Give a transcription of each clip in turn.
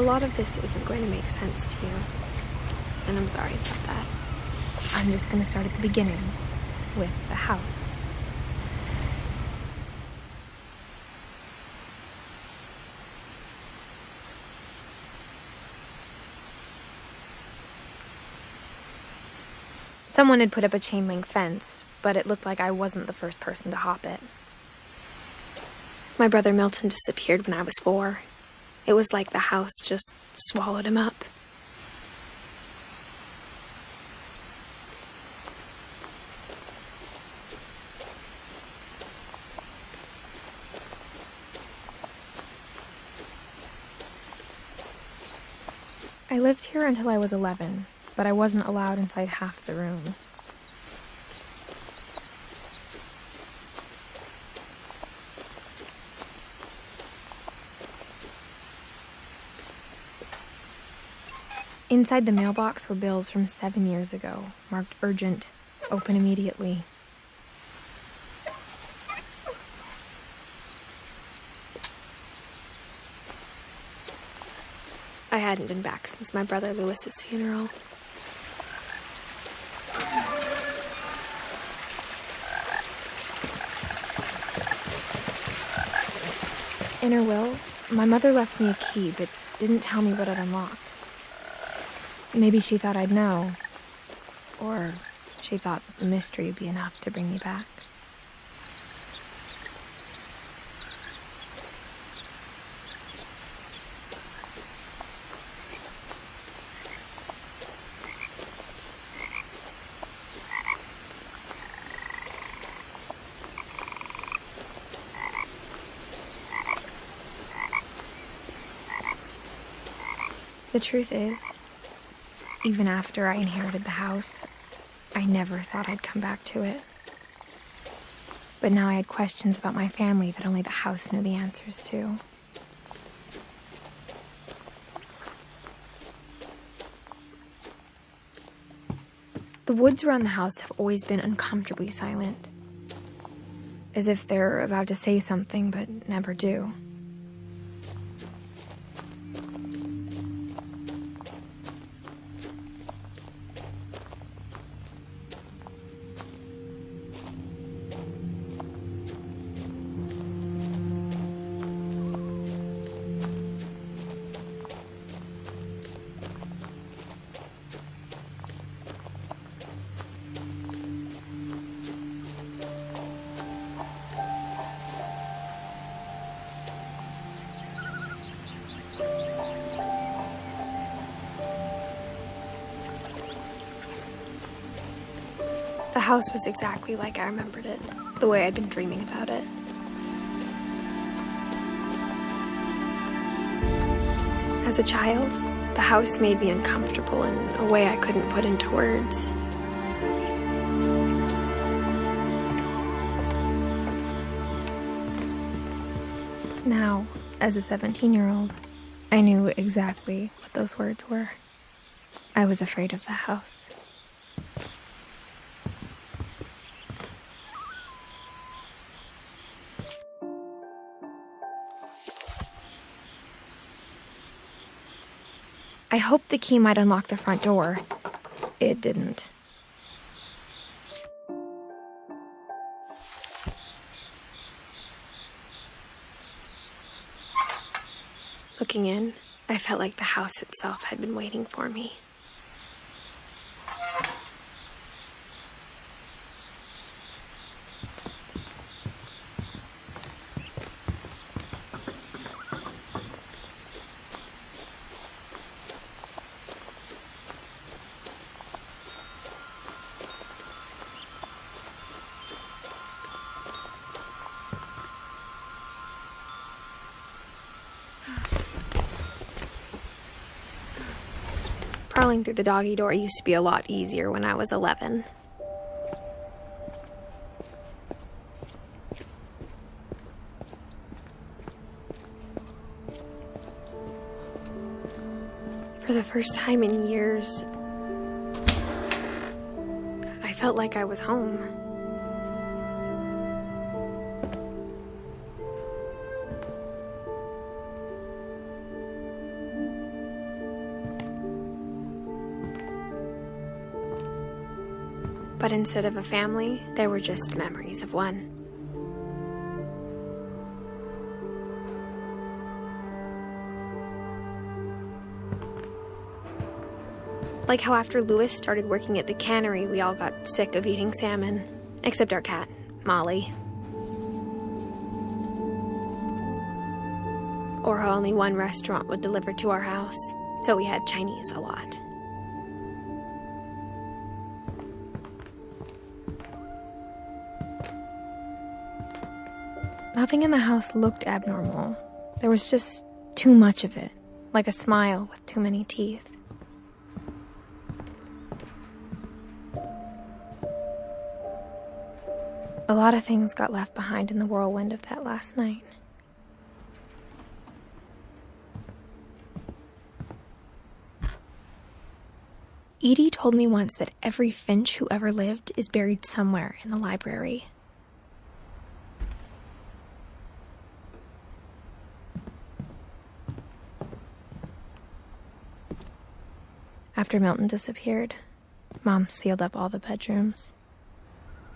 A lot of this isn't going to make sense to you, and I'm sorry about that. I'm just going to start at the beginning, with the house. Someone had put up a chain link fence, but it looked like I wasn't the first person to hop it. My brother Milton disappeared when I was 4. It was like the house just swallowed him up. I lived here until I was 11, but I wasn't allowed inside half the rooms. Inside the mailbox were bills from 7 years ago, marked urgent, open immediately. I hadn't been back since my brother Lewis's funeral. In her will, my mother left me a key, but didn't tell me what it unlocked. Maybe she thought I'd know, or she thought that the mystery would be enough to bring me back. The truth is, even after I inherited the house, I never thought I'd come back to it. But now I had questions about my family that only the house knew the answers to. The woods around the house have always been uncomfortably silent, as if they're about to say something but never do. The house was exactly like I remembered it, the way I'd been dreaming about it. As a child, the house made me uncomfortable in a way I couldn't put into words. Now, as a 17-year-old, I knew exactly what those words were. I was afraid of the house. I hoped the key might unlock the front door. It didn't. Looking in, I felt like the house itself had been waiting for me. Crawling through the doggy door used to be a lot easier when I was 11. For the first time in years, I felt like I was home. But instead of a family, there were just memories of one. Like how after Louis started working at the cannery, we all got sick of eating salmon. Except our cat, Molly. Or how only one restaurant would deliver to our house, so we had Chinese a lot. Nothing in the house looked abnormal. There was just too much of it, like a smile with too many teeth. A lot of things got left behind in the whirlwind of that last night. Edie told me once that every Finch who ever lived is buried somewhere in the library. After Milton disappeared, Mom sealed up all the bedrooms.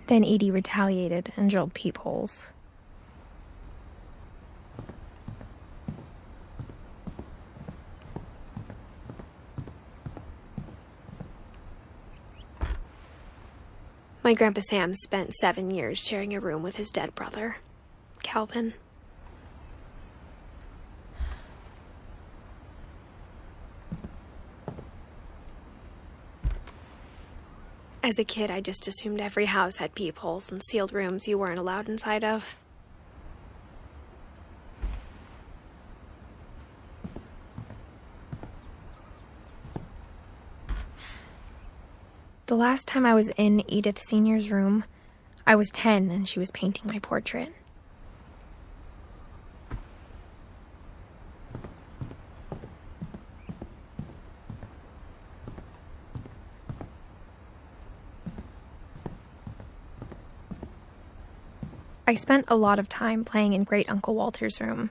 Then Edie retaliated and drilled peepholes. My Grandpa Sam spent 7 years sharing a room with his dead brother, Calvin. As a kid, I just assumed every house had peepholes and sealed rooms you weren't allowed inside of. The last time I was in Edith Sr.'s room, I was 10 and she was painting my portrait. I spent a lot of time playing in Great Uncle Walter's room.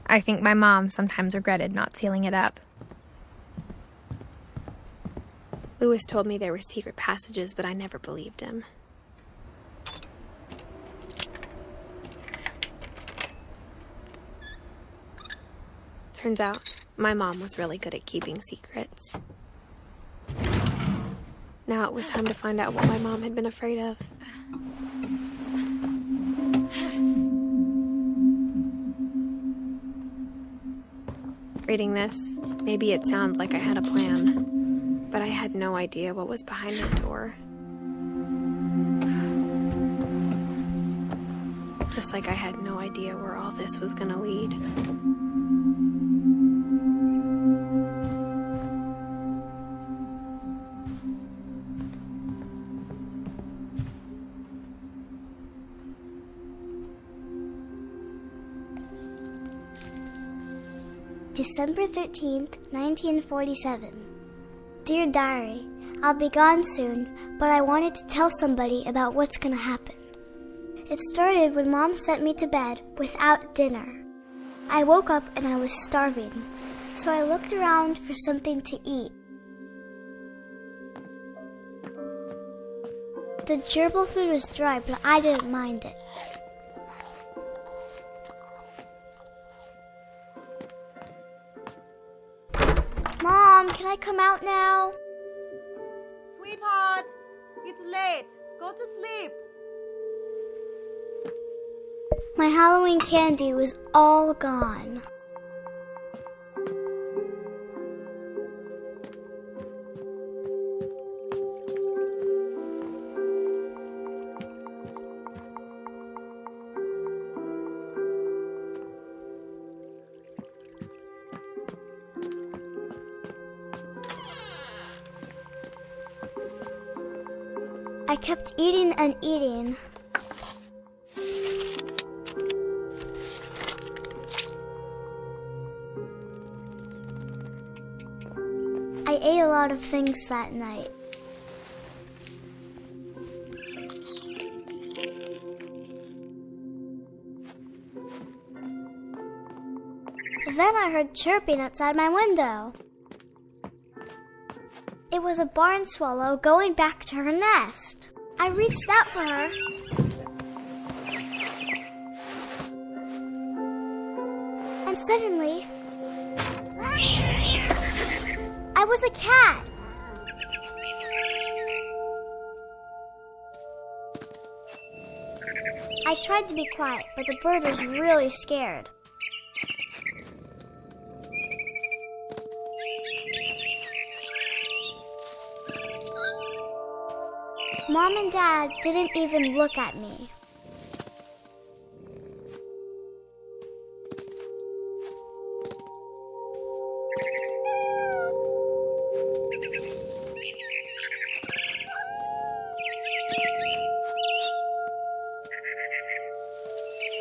I think my mom sometimes regretted not sealing it up. Louis told me there were secret passages, but I never believed him. Turns out, my mom was really good at keeping secrets. Now it was time to find out what my mom had been afraid of. Reading this, maybe it sounds like I had a plan, but I had no idea what was behind the door. Just like I had no idea where all this was gonna lead. December 13th, 1947. Dear Diary, I'll be gone soon, but I wanted to tell somebody about what's gonna happen. It started when Mom sent me to bed without dinner. I woke up and I was starving, so I looked around for something to eat. The gerbil food was dry, but I didn't mind it. Mom, can I come out now? Sweetheart, it's late. Go to sleep. My Halloween candy was all gone. I kept eating and eating. I ate a lot of things that night. Then I heard chirping outside my window. It was a barn swallow going back to her nest. I reached out for her. And suddenly, I was a cat. I tried to be quiet, but the bird was really scared. Mom and Dad didn't even look at me.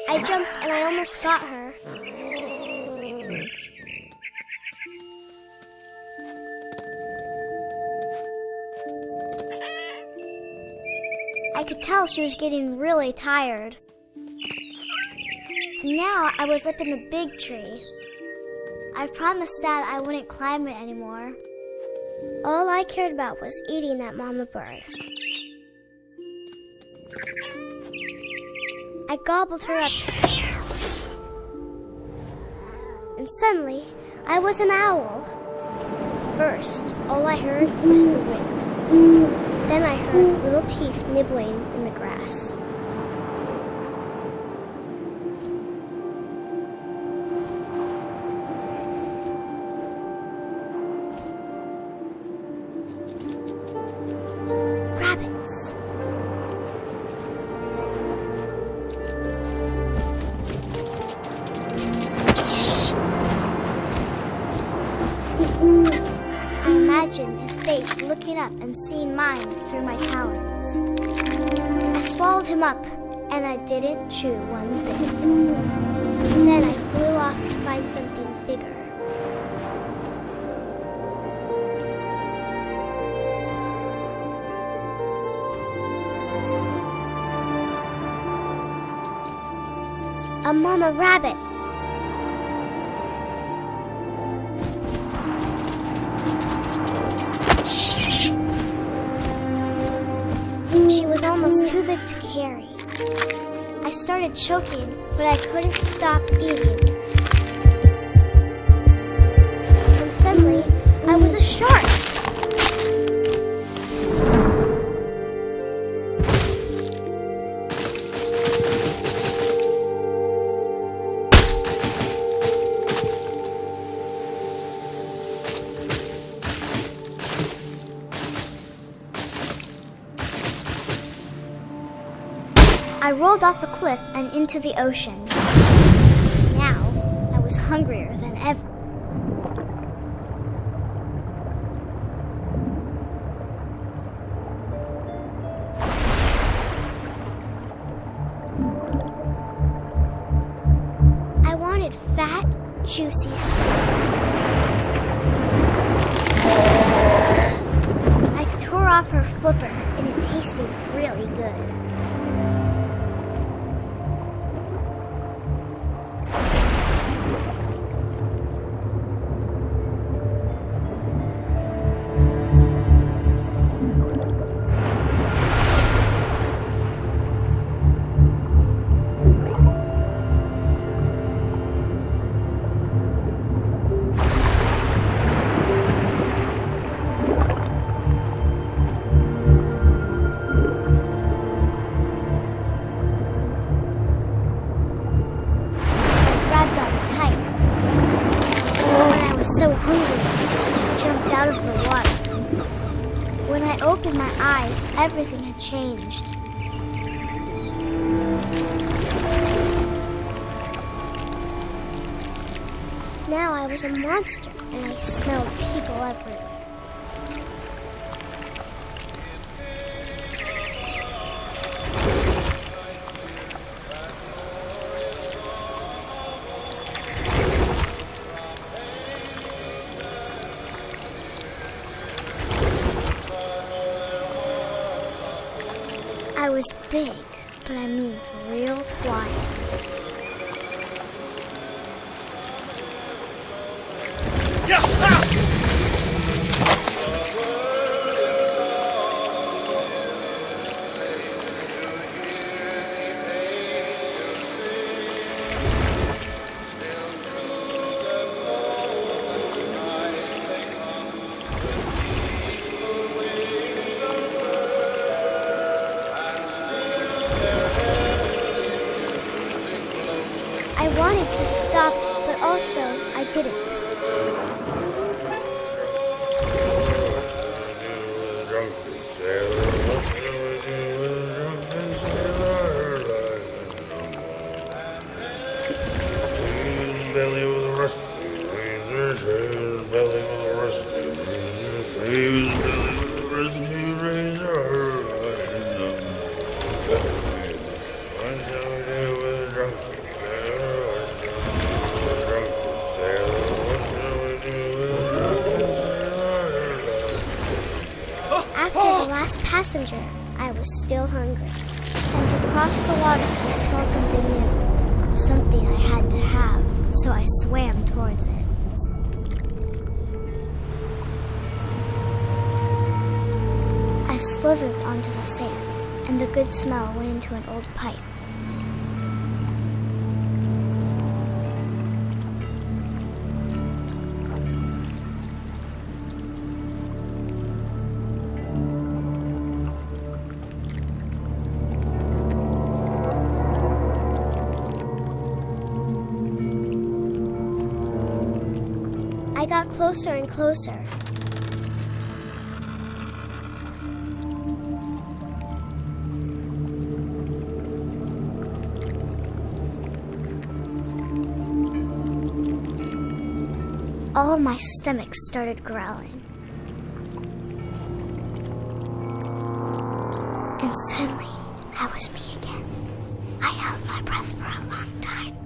I jumped and I almost got her. I could tell she was getting really tired. Now I was up in the big tree. I promised Dad I wouldn't climb it anymore. All I cared about was eating that mama bird. I gobbled her up. And suddenly, I was an owl. First, all I heard was the wind. Then I heard little teeth nibbling in the grass. Rabbits. I imagined his face looking up and seeing mine through my talons. I swallowed him up, and I didn't chew one bit. And then I flew off to find something bigger. A mama rabbit. She was almost too big to carry. I started choking, but I couldn't stop eating. And suddenly, I was a shark. I rolled off a cliff and into the ocean. Now, I was hungrier than ever. I wanted fat, juicy seeds. I tore off her flipper, and it tasted really good. I was so hungry, I jumped out of the water. When I opened my eyes, everything had changed. Now I was a monster, and I smelled people everywhere. I was big, but I moved real quiet. so I didn't. After the last passenger, I was still hungry. And to cross the water, I smelled something new. Something I had to have, so I swam towards it. I slithered onto the sand, and the good smell went into an old pipe. I got closer and closer. All of my stomach started growling. And suddenly, I was me again. I held my breath for a long time,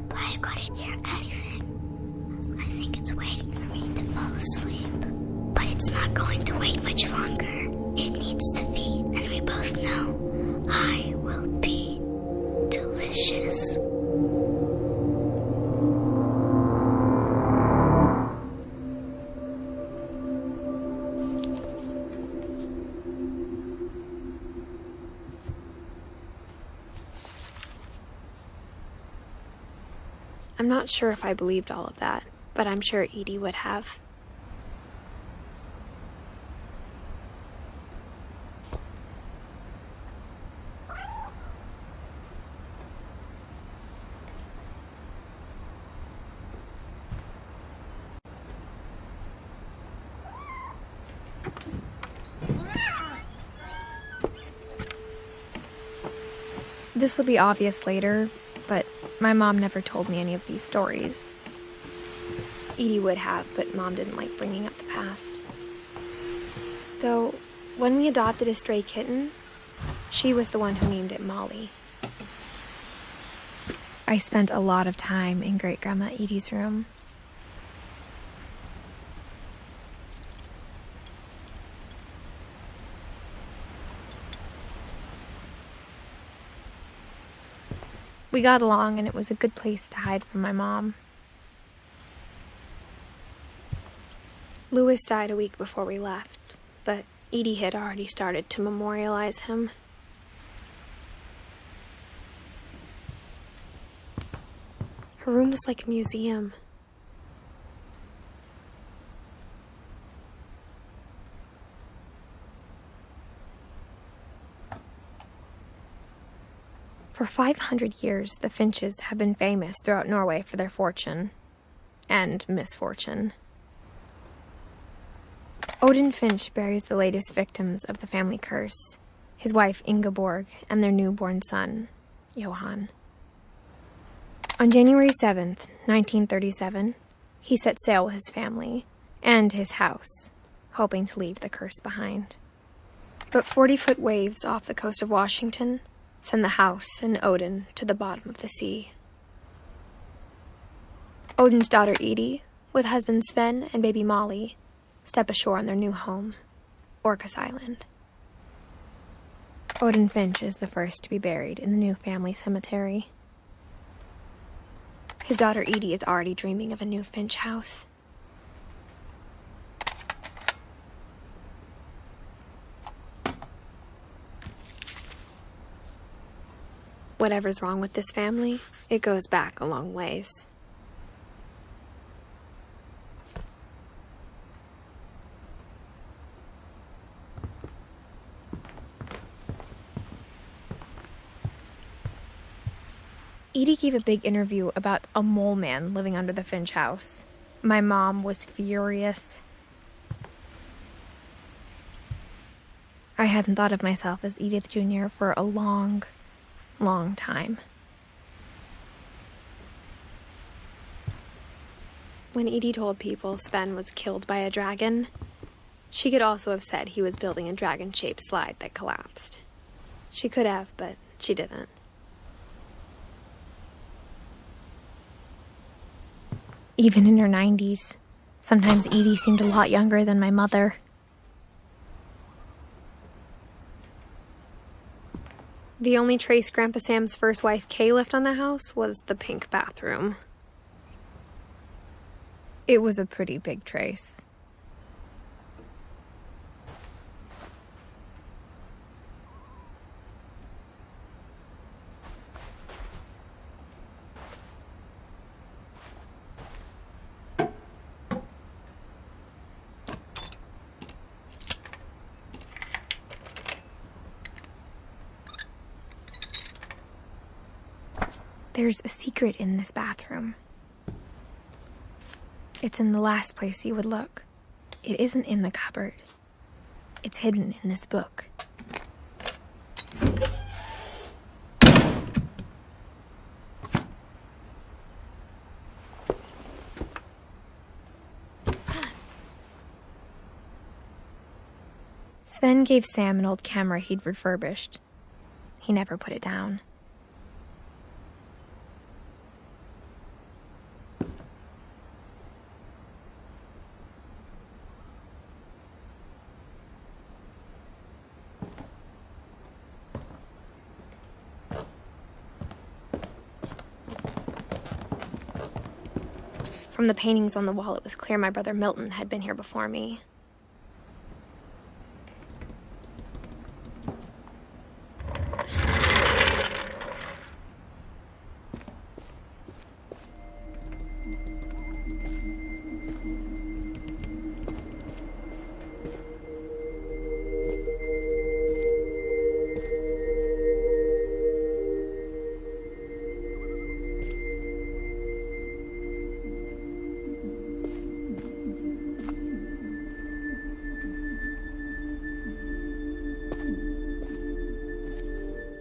but I couldn't hear anything. I think it's waiting for me to fall asleep. But it's not going to wait much longer. It needs to feed, and we both know I will be delicious. I'm not sure if I believed all of that, but I'm sure Edie would have. This will be obvious later, but my mom never told me any of these stories. Edie would have, but Mom didn't like bringing up the past. Though, when we adopted a stray kitten, she was the one who named it Molly. I spent a lot of time in Great-Grandma Edie's room. We got along, and it was a good place to hide from my mom. Louis died a week before we left, but Edie had already started to memorialize him. Her room was like a museum. For 500 years, the Finches have been famous throughout Norway for their fortune and misfortune. Odin Finch buries the latest victims of the family curse, his wife Ingeborg and their newborn son, Johan. On January 7th, 1937, he set sail with his family and his house, hoping to leave the curse behind. But 40-foot waves off the coast of Washington send the house and Odin to the bottom of the sea. Odin's daughter Edie, with husband Sven and baby Molly, step ashore on their new home, Orcas Island. Odin Finch is the first to be buried in the new family cemetery. His daughter Edie is already dreaming of a new Finch house. Whatever's wrong with this family, it goes back a long ways. Edie gave a big interview about a mole man living under the Finch house. My mom was furious. I hadn't thought of myself as Edith Jr. for a long, long time. When Edie told people Sven was killed by a dragon, she could also have said he was building a dragon-shaped slide that collapsed. She could have, but she didn't. Even in her 90s, sometimes Edie seemed a lot younger than my mother. The only trace Grandpa Sam's first wife, Kay, left on the house was the pink bathroom. It was a pretty big trace. There's a secret in this bathroom. It's in the last place you would look. It isn't in the cupboard. It's hidden in this book. Sven gave Sam an old camera he'd refurbished. He never put it down. From the paintings on the wall, it was clear my brother Milton had been here before me.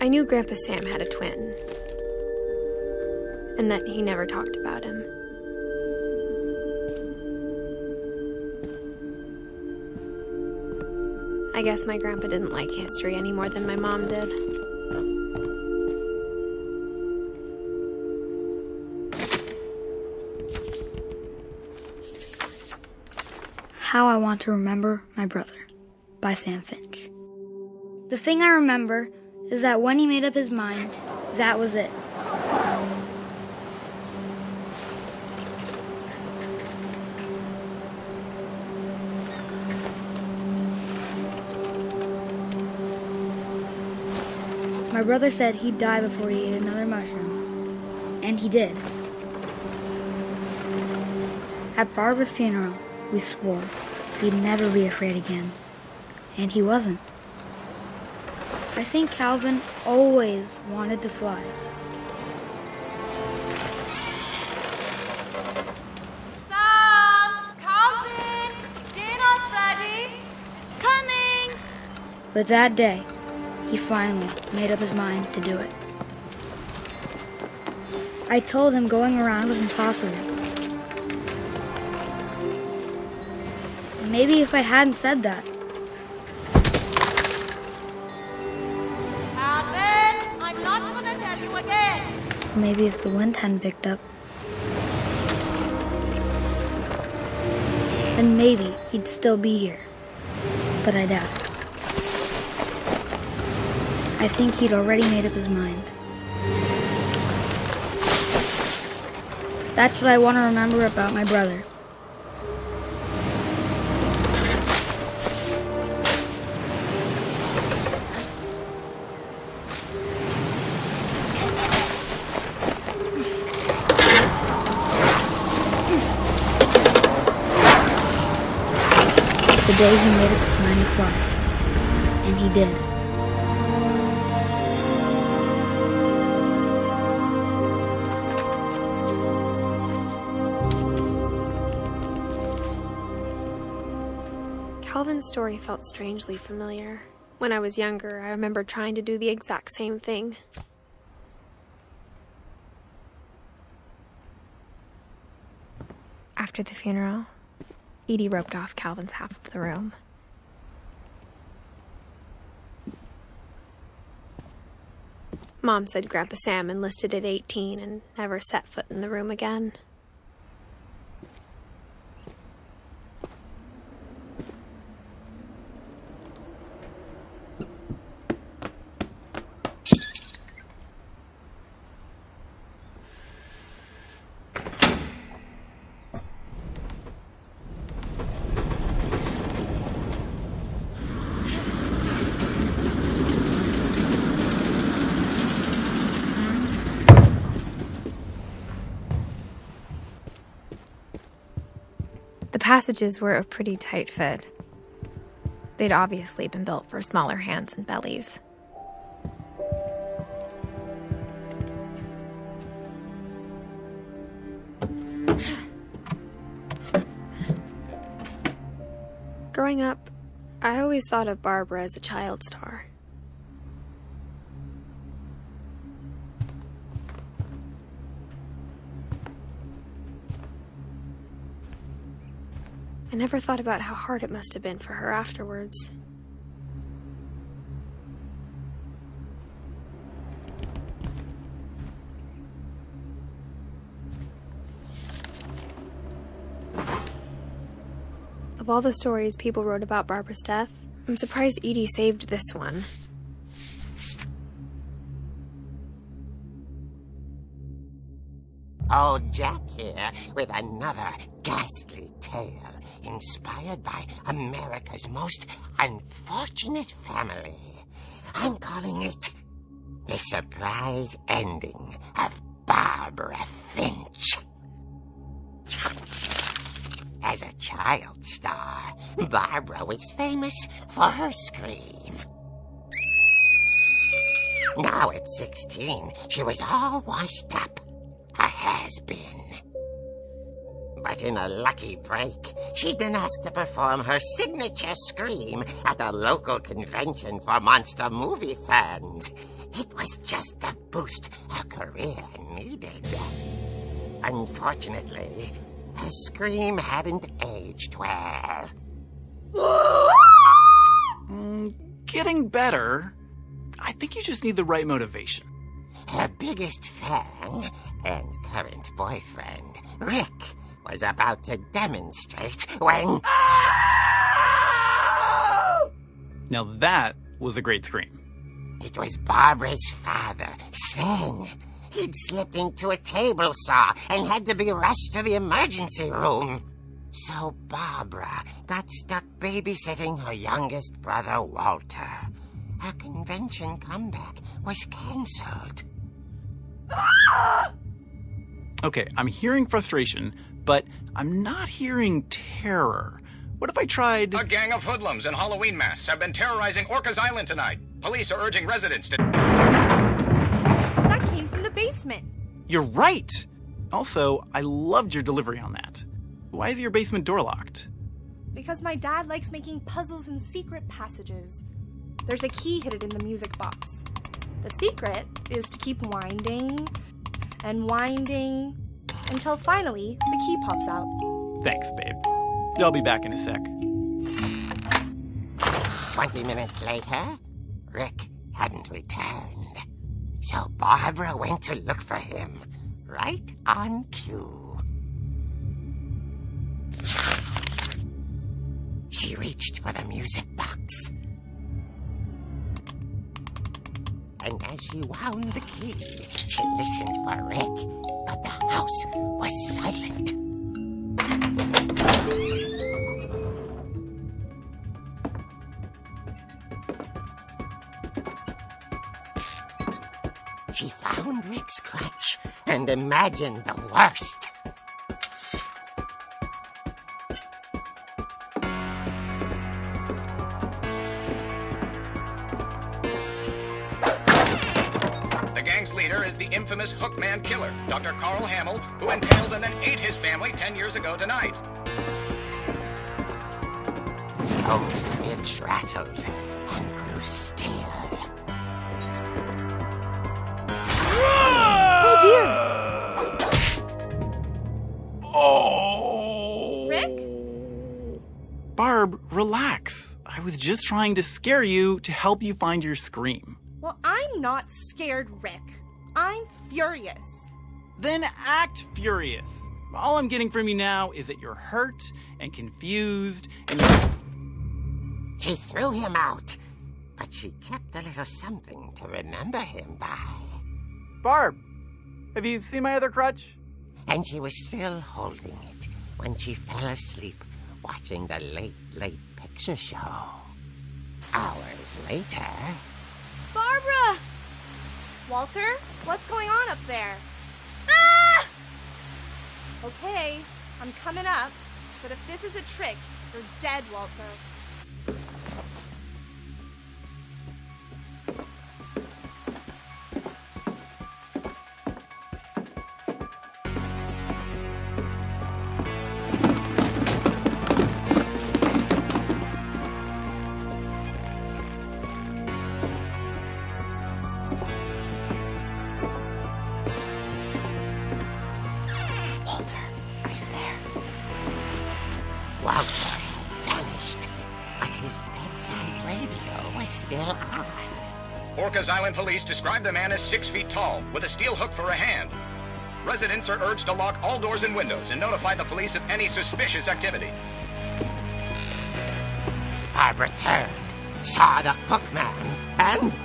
I knew Grandpa Sam had a twin, and that he never talked about him. I guess my grandpa didn't like history any more than my mom did. How I Want to Remember My Brother by Sam Finch. The thing I remember is that when he made up his mind, that was it. My brother said he'd die before he ate another mushroom, and he did. At Barbara's funeral, we swore he'd never be afraid again, and he wasn't. I think Calvin always wanted to fly. Sam! Calvin! Dinner's ready! Coming! But that day, he finally made up his mind to do it. I told him going around was impossible. Maybe if I hadn't said that, Calvin! I'm not gonna tell you again! maybe if the wind hadn't picked up, then maybe he'd still be here. But I doubt it. I think he'd already made up his mind. That's what I want to remember about my brother. The day he made up his mind to fly. And he did. Calvin's story felt strangely familiar. When I was younger, I remember trying to do the exact same thing. After the funeral, Edie roped off Calvin's half of the room. Mom said Grandpa Sam enlisted at 18 and never set foot in the room again. The passages were a pretty tight fit. They'd obviously been built for smaller hands and bellies. Growing up, I always thought of Barbara as a child star. I never thought about how hard it must have been for her afterwards. Of all the stories people wrote about Barbara's death, I'm surprised Edie saved this one. Old Jack here with another ghastly tale inspired by America's most unfortunate family. I'm calling it The Surprise Ending of Barbara Finch. As a child star, Barbara was famous for her scream. Now at 16, she was all washed up. A has-been. But in a lucky break, she'd been asked to perform her signature scream at a local convention for monster movie fans. It was just the boost her career needed. Unfortunately, her scream hadn't aged well. Getting better. I think you just need the right motivation. Her biggest fan and current boyfriend, Rick, was about to demonstrate when... Now that was a great scream. It was Barbara's father, Sven. He'd slipped into a table saw and had to be rushed to the emergency room. So Barbara got stuck babysitting her youngest brother, Walter. Her convention comeback was cancelled. Okay, I'm hearing frustration, but I'm not hearing terror. What if I tried... A gang of hoodlums in Halloween masks have been terrorizing Orcas Island tonight. Police are urging residents to... That came from the basement. You're right! Also, I loved your delivery on that. Why is your basement door locked? Because my dad likes making puzzles and secret passages. There's a key hidden in the music box. The secret is to keep winding and winding until finally the key pops out. Thanks, babe. I'll be back in a sec. 20 minutes later, Rick hadn't returned. So Barbara went to look for him, right on cue. She reached for the music box. And as she wound the key, she listened for Rick, but the house was silent. She found Rick's crutch and imagined the worst. The gang's leader is the infamous Hookman killer, Dr. Carl Hamill, who entailed and then ate his family 10 years ago tonight. The old fridge rattled and grew still. Oh dear! Oh! Rick? Barb, relax. I was just trying to scare you to help you find your scream. Well, I'm not scared, Rick. I'm furious. Then act furious. All I'm getting from you now is that you're hurt and confused and you're... She threw him out, but she kept a little something to remember him by. Barb, have you seen my other crutch? And she was still holding it when she fell asleep watching the late picture show. Hours later... Barbara! Walter, what's going on up there? Ah! Okay, I'm coming up, but if this is a trick, you're dead, Walter. Walter had vanished, but his bedside radio was still on. Orcas Island police describe the man as 6 feet tall, with a steel hook for a hand. Residents are urged to lock all doors and windows and notify the police of any suspicious activity. Barbara turned, saw the hook man, and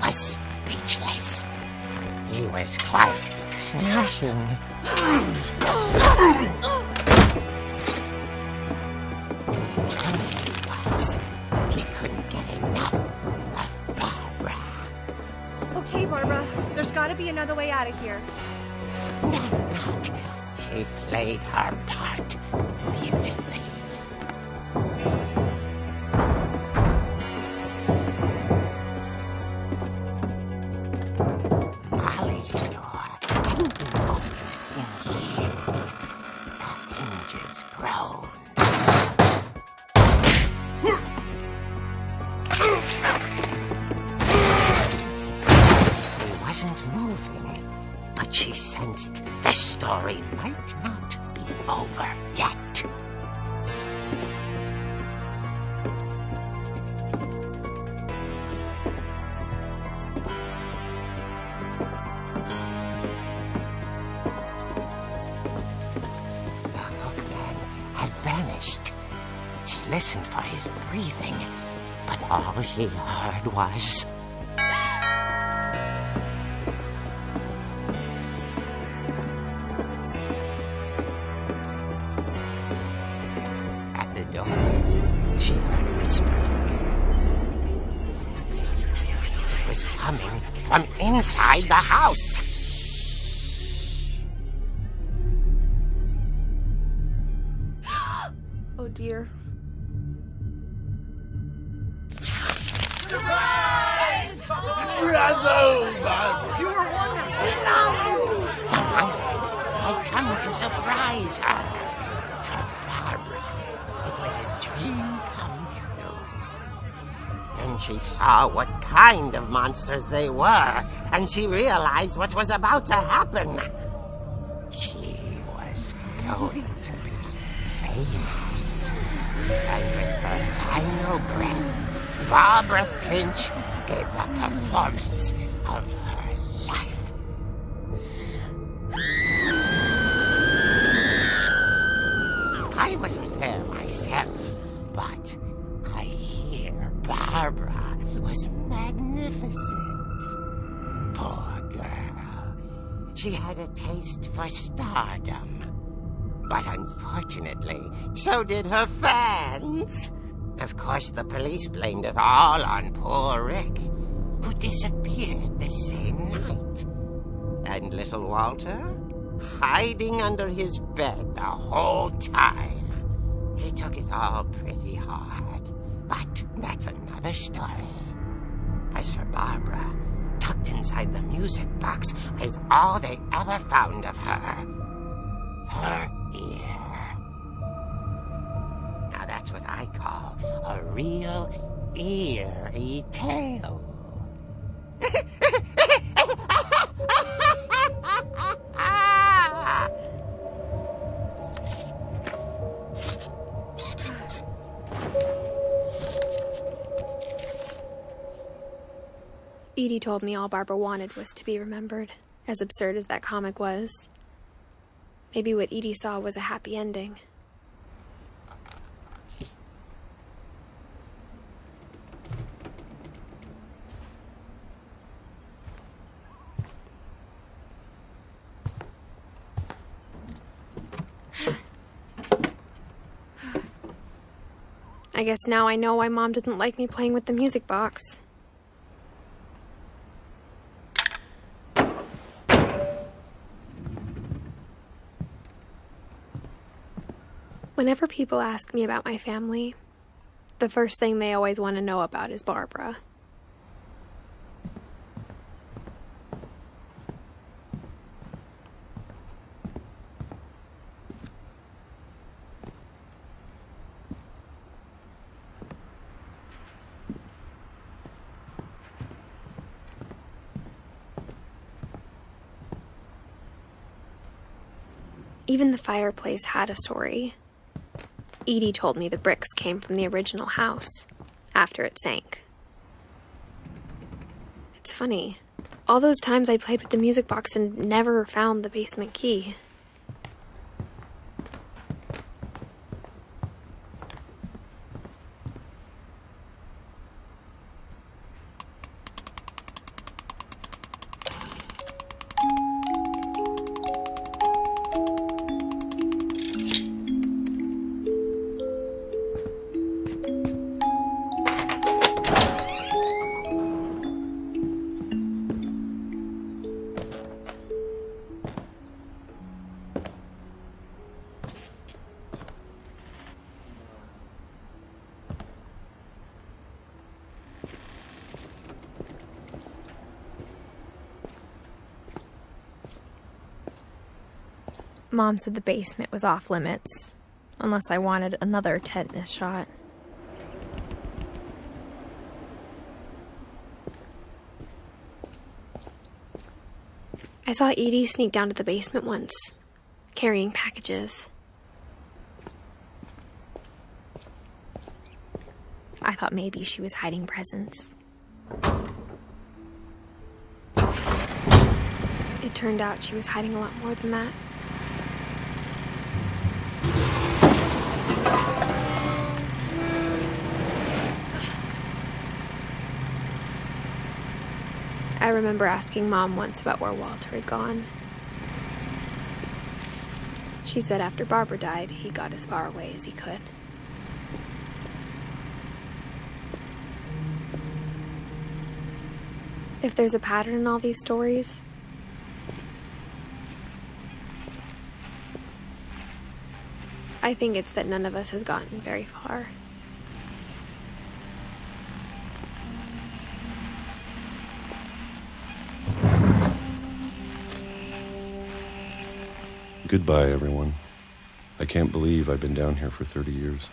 was speechless. He was quite smashing. He couldn't get enough of Barbara. Okay, Barbara, there's gotta be another way out of here. Not. She played her part beautifully. Molly's door hadn't been opened in years. The hinges groaned. He wasn't moving, but she sensed the story might not be over yet. The hookman had vanished. She listened for his breathing, but all she heard was... At the door, she heard whispering. It was coming from inside the house. Oh dear. The monsters had come to surprise her. For Barbara, it was a dream come true. Then she saw what kind of monsters they were, and she realized what was about to happen. She was going to be famous. And with her final breath, Barbara Finch gave the performance of her life. I wasn't there myself, but I hear Barbara was magnificent. Poor girl. She had a taste for stardom. But unfortunately, so did her fans. Of course, the police blamed it all on poor Rick, who disappeared the same night. And little Walter, hiding under his bed the whole time. He took it all pretty hard, but that's another story. As for Barbara, tucked inside the music box is all they ever found of her. Her ear. Now that's what call a real eerie tale. Edie told me all Barbara wanted was to be remembered, as absurd as that comic was. Maybe what Edie saw was a happy ending. I guess now I know why Mom didn't like me playing with the music box. Whenever people ask me about my family, the first thing they always want to know about is Barbara. Even the fireplace had a story. Edie told me the bricks came from the original house, after it sank. It's funny. All those times I played with the music box and never found the basement key. Mom said the basement was off limits, unless I wanted another tetanus shot. I saw Edie sneak down to the basement once, carrying packages. I thought maybe she was hiding presents. It turned out she was hiding a lot more than that. I remember asking Mom once about where Walter had gone. She said after Barbara died, he got as far away as he could. If there's a pattern in all these stories, I think it's that none of us has gotten very far. Goodbye, everyone. I can't believe I've been down here for 30 years.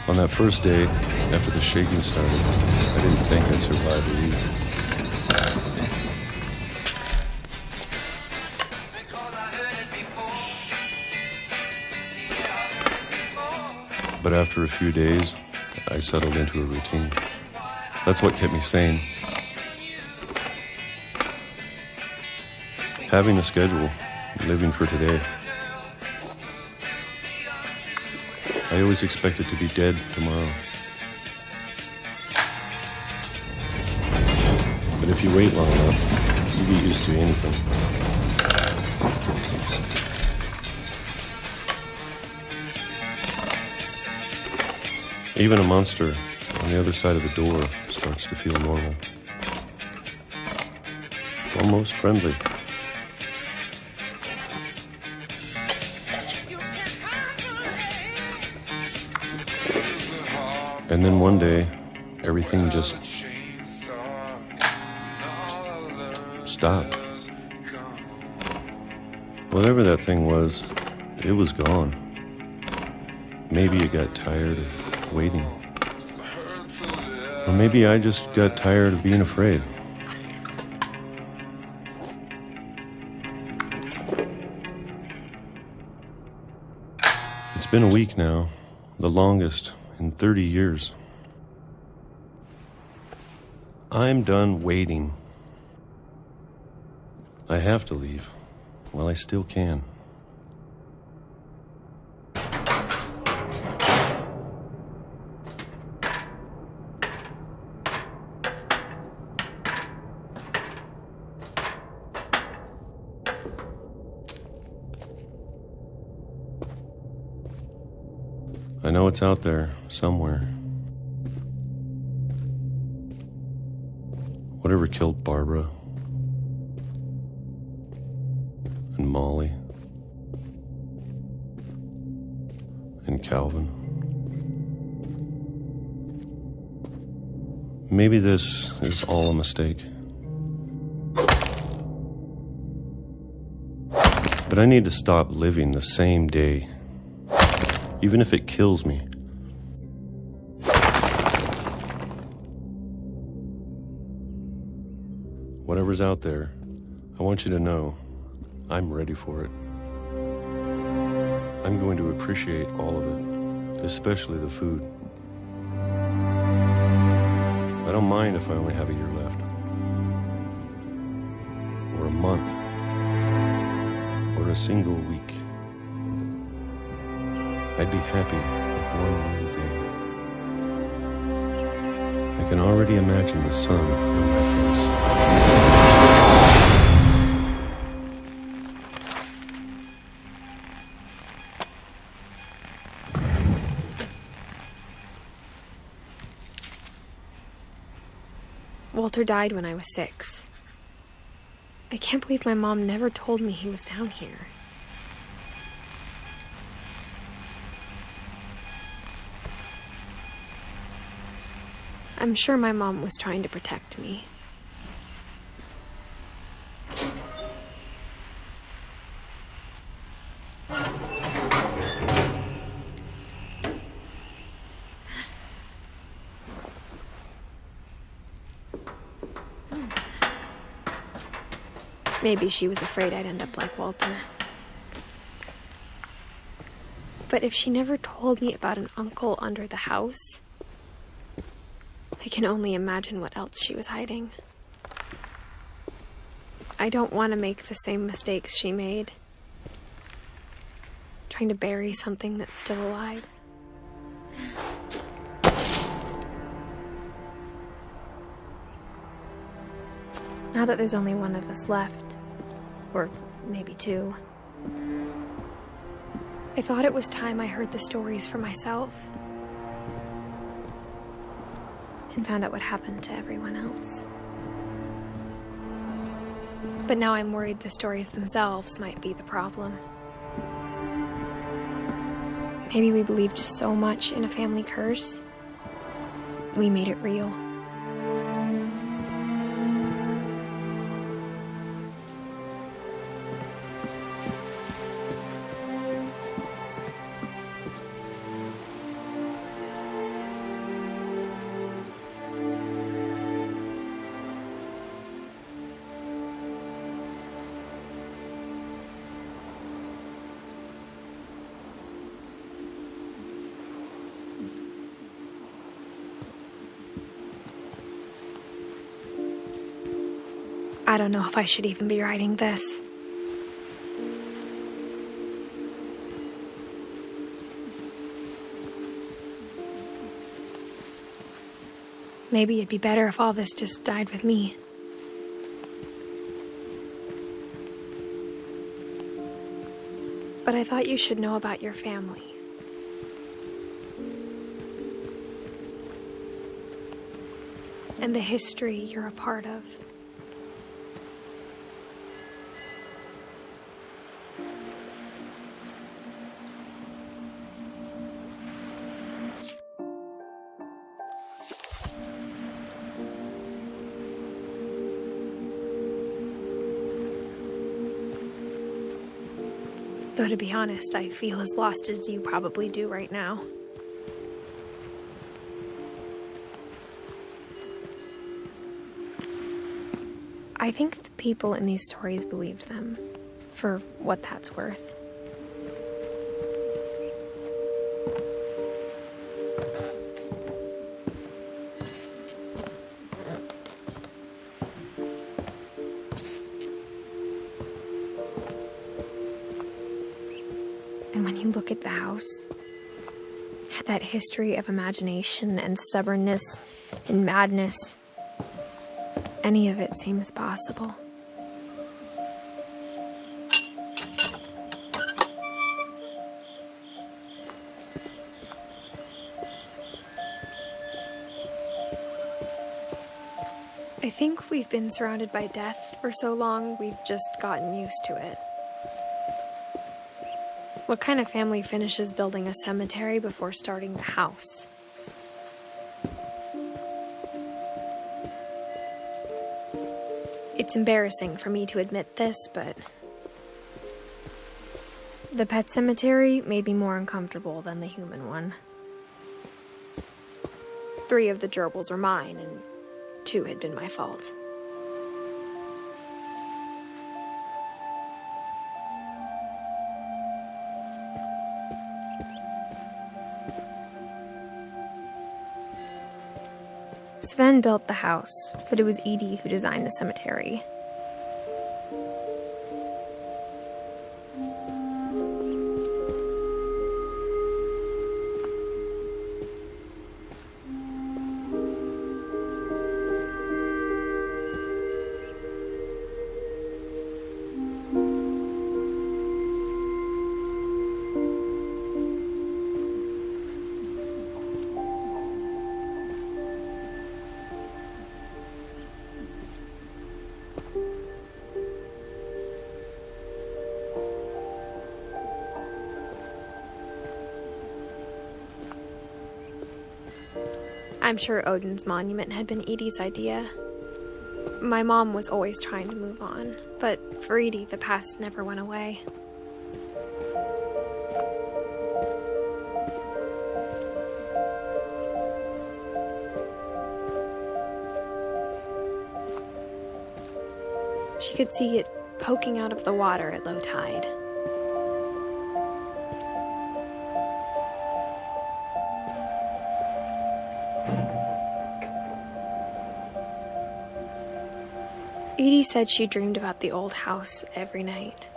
On that first day, after the shaking started, I didn't think I'd survive a week. But after a few days, I settled into a routine. That's what kept me sane. Having a schedule, living for today. I always expected to be dead tomorrow. But if you wait long enough, you get used to anything. Even a monster on the other side of the door starts to feel normal. Almost friendly. And then one day, everything just stopped. Whatever that thing was, it was gone. Maybe it got tired of waiting. Or maybe I just got tired of being afraid. It's been a week now, the longest in 30 years. I'm done waiting. I have to leave while I still can. I know it's out there somewhere. Whatever killed Barbara and Molly and Calvin. Maybe this is all a mistake. But I need to stop living the same day, even if it kills me. Whatever's out there, I want you to know I'm ready for it. I'm going to appreciate all of it, especially the food. I don't mind if I only have a year left, or a month, or a single week. I'd be happy with one more day. I can already imagine the sun on my face. Walter died when I was 6. I can't believe my mom never told me he was down here. I'm sure my mom was trying to protect me. Maybe she was afraid I'd end up like Walter. But if she never told me about an uncle under the house, I can only imagine what else she was hiding. I don't want to make the same mistakes she made, trying to bury something that's still alive. Now that there's only one of us left, or maybe 2, I thought it was time I heard the stories for myself and found out what happened to everyone else. But now I'm worried the stories themselves might be the problem. Maybe we believed so much in a family curse, we made it real. I don't know if I should even be writing this. Maybe it'd be better if all this just died with me. But I thought you should know about your family. And the history you're a part of. Though to be honest, I feel as lost as you probably do right now. I think the people in these stories believed them, for what that's worth. And when you look at the house, that history of imagination and stubbornness and madness, any of it seems possible. I think we've been surrounded by death for so long, we've just gotten used to it. What kind of family finishes building a cemetery before starting the house? It's embarrassing for me to admit this, but the pet cemetery made me more uncomfortable than the human one. 3 of the gerbils were mine, and 2 had been my fault. Sven built the house, but it was Edie who designed the cemetery. I'm sure Odin's monument had been Edie's idea. My mom was always trying to move on, but for Edie, the past never went away. She could see it poking out of the water at low tide. Edie said she dreamed about the old house every night.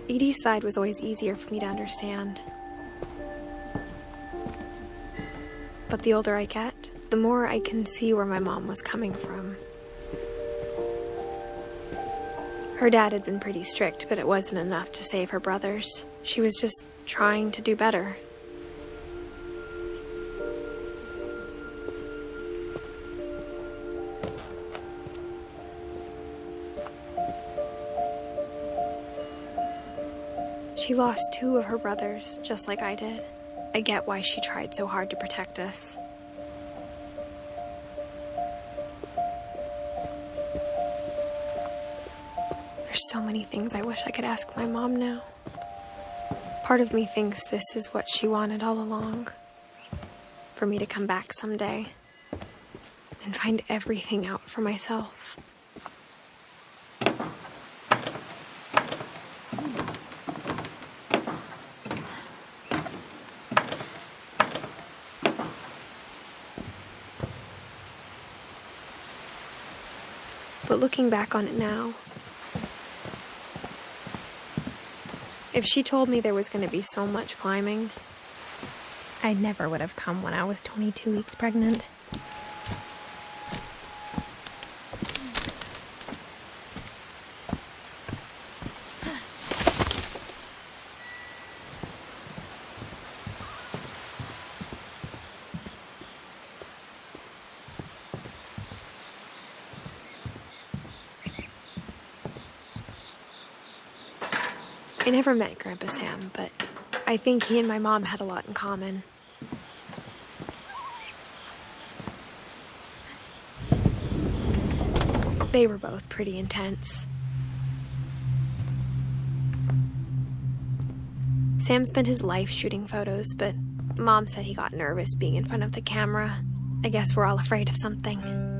Edie's side was always easier for me to understand. But the older I get, the more I can see where my mom was coming from. Her dad had been pretty strict, but it wasn't enough to save her brothers. She was just trying to do better. She lost 2 of her brothers, just like I did. I get why she tried so hard to protect us. There's so many things I wish I could ask my mom now. Part of me thinks this is what she wanted all along. For me to come back someday and find everything out for myself. But looking back on it now, if she told me there was going to be so much climbing, I never would have come when I was 22 weeks pregnant. I never met Grandpa Sam, but I think he and my mom had a lot in common. They were both pretty intense. Sam spent his life shooting photos, but Mom said he got nervous being in front of the camera. I guess we're all afraid of something.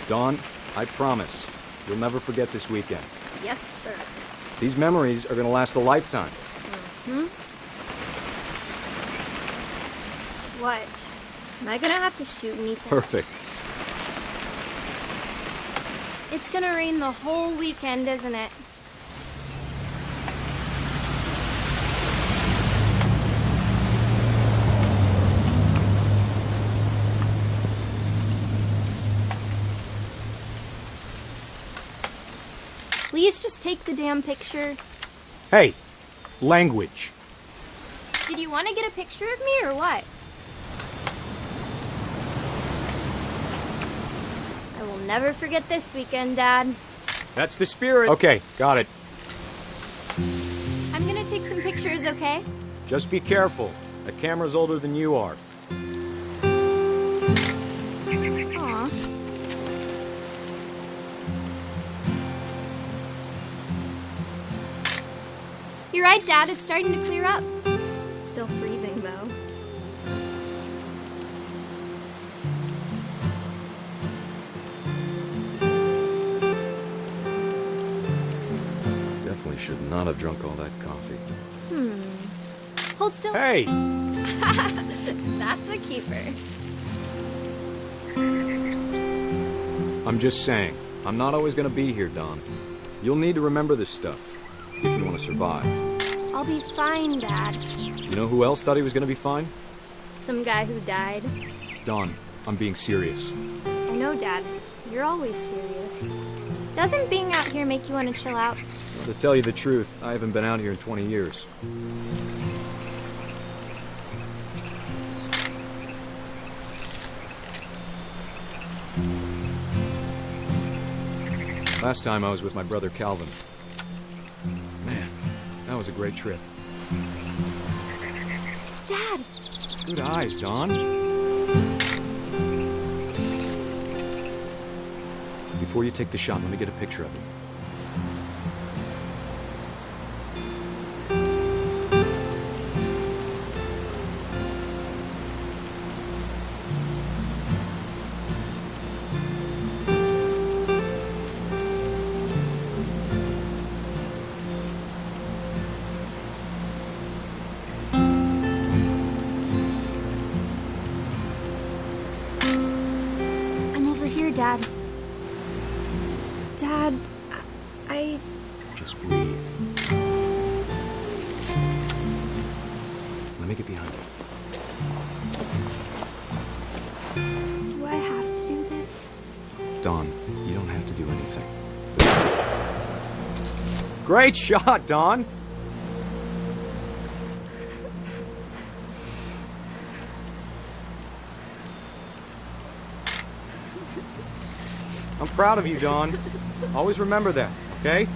Dawn, I promise, you'll never forget this weekend. Yes, sir. These memories are gonna last a lifetime. What? Am I gonna have to shoot anything? Perfect. It's gonna rain the whole weekend, isn't it? Please just take the damn picture. Hey, language. Did you want to get a picture of me or what? I will never forget this weekend, Dad. That's the spirit. Okay, got it. I'm gonna take some pictures, okay? Just be careful. That camera's older than you are. Aw. You're right, Dad. It's starting to clear up. Still freezing, though. Definitely should not have drunk all that coffee. Hold still. Hey! That's a keeper. I'm just saying, I'm not always gonna be here, Dawn. You'll need to remember this stuff, if you want to survive. I'll be fine, Dad. You know who else thought he was gonna be fine? Some guy who died. Dawn, I'm being serious. I know, Dad. You're always serious. Doesn't being out here make you want to chill out? To tell you the truth, I haven't been out here in 20 years. Last time I was with my brother Calvin. Man, that was a great trip. Dad! Good eyes, Dawn. Before you take the shot, let me get a picture of him. I'm over here, Dad. Dad, I... Just breathe. Let me get behind you. Do I have to do this? Dawn, you don't have to do anything. Great shot, Dawn! I'm proud of you, Dawn. Always remember that, okay?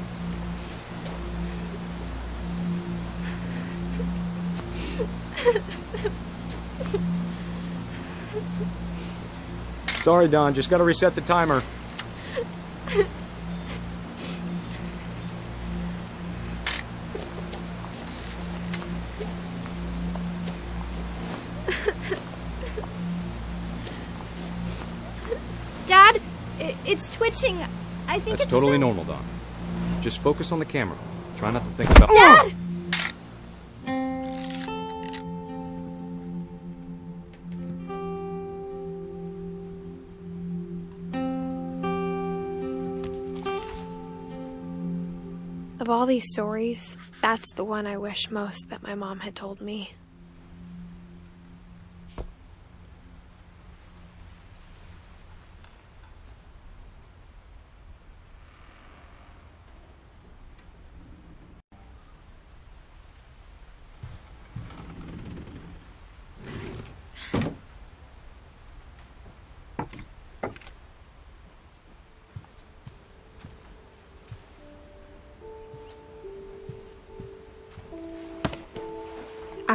Sorry, Dawn, just gotta reset the timer. Dad, it's twitching. I think That's it's totally normal, Dawn. Just focus on the camera. Try not to think about— Dad! Of all these stories, that's the one I wish most that my mom had told me.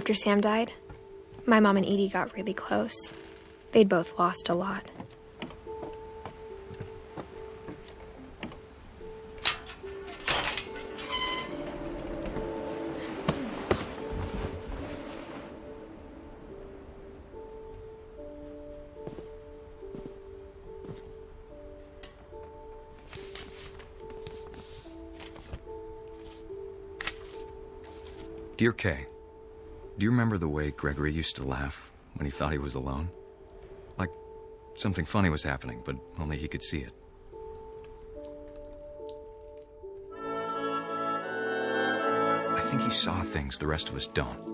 After Sam died, my mom and Edie got really close. They'd both lost a lot. Dear Kay, do you remember the way Gregory used to laugh when he thought he was alone? Like something funny was happening, but only he could see it. I think he saw things the rest of us don't.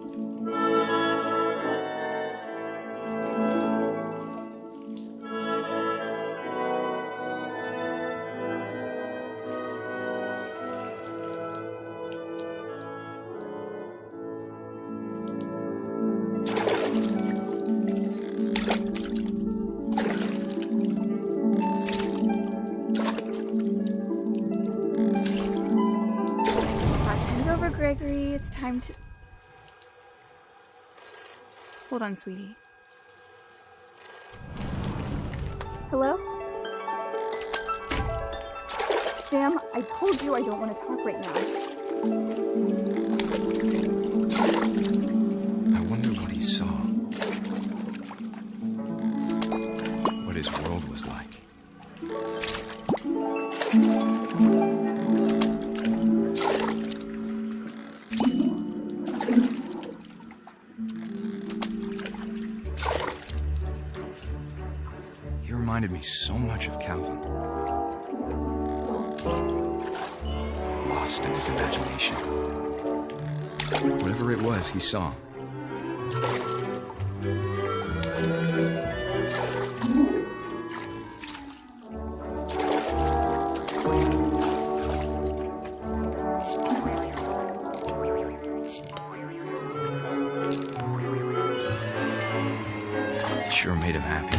Gregory, it's time to... Hold on, sweetie. Hello? Sam, I told you I don't want to talk right now. I wonder what he saw. What his world was like. Reminded me so much of Calvin. Lost in his imagination. Whatever it was he saw. It sure made him happy.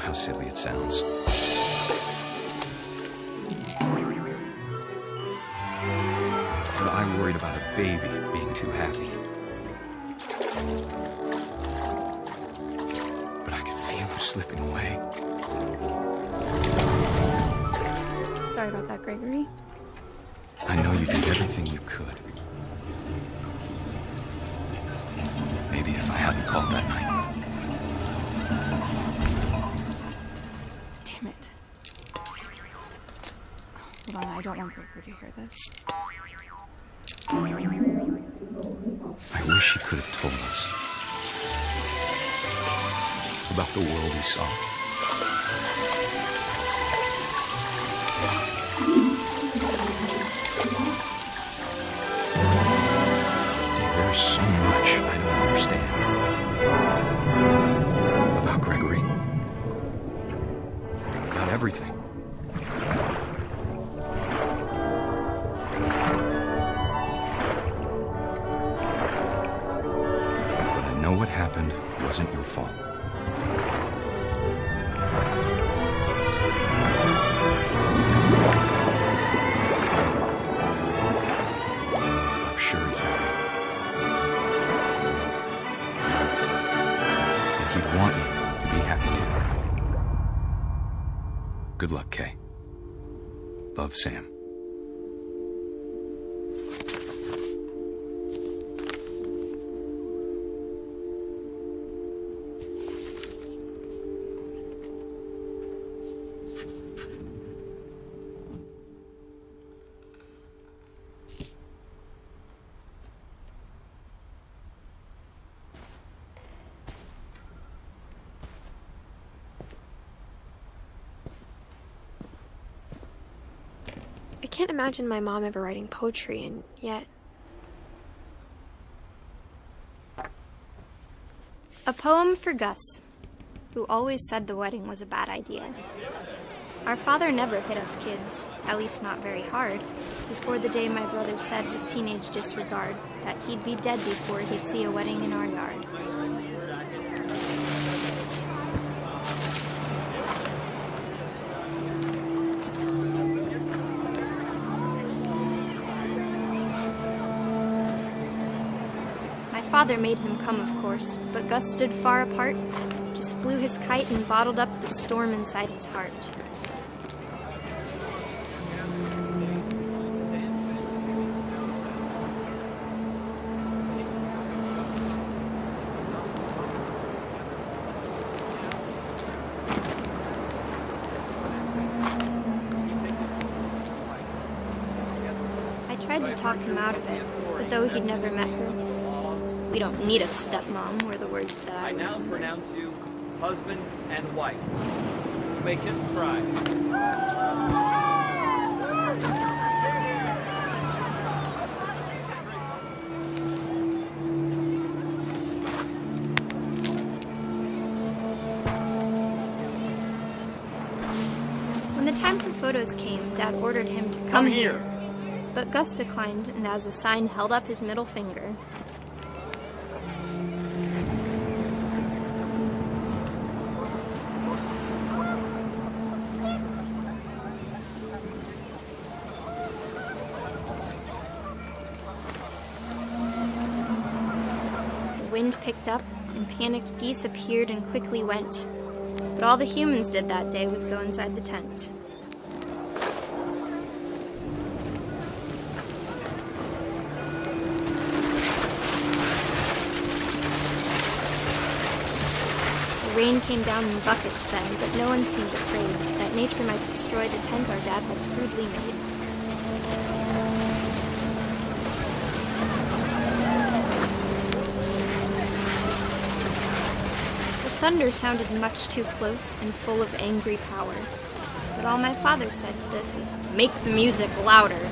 How silly it sounds. But I worried about a baby being too happy. But I could feel him slipping away. Sorry about that, Gregory. I know you did everything you could. Maybe if I hadn't called that night. Hold on, I don't want Gregory to hear this. I wish he could have told us about the world he saw. There's so much I don't understand about Gregory. About everything. What happened wasn't your fault. I'm sure he's happy. And he'd want you to be happy too. Good luck, Kay. Love, Sam. can't imagine my mom ever writing poetry, and yet... A poem for Gus, who always said the wedding was a bad idea. Our father never hit us kids, at least not very hard, before the day my brother said with teenage disregard that he'd be dead before he'd see a wedding in our yard. My father made him come, of course, but Gus stood far apart, just flew his kite and bottled up the storm inside his heart. I tried to talk him out of it, but though he'd never met her, "We don't need a stepmom," were the words that I now remember. pronounce you husband and wife. You may kiss the bride. When the time for photos came, Dad ordered him to come here. But Gus declined, and as a sign held up his middle finger. The wind picked up, and panicked geese appeared and quickly went. But all the humans did that day was go inside the tent. The rain came down in buckets then, but no one seemed afraid that nature might destroy the tent our dad had crudely made. The thunder sounded much too close and full of angry power, but all my father said to this was, "Make the music louder."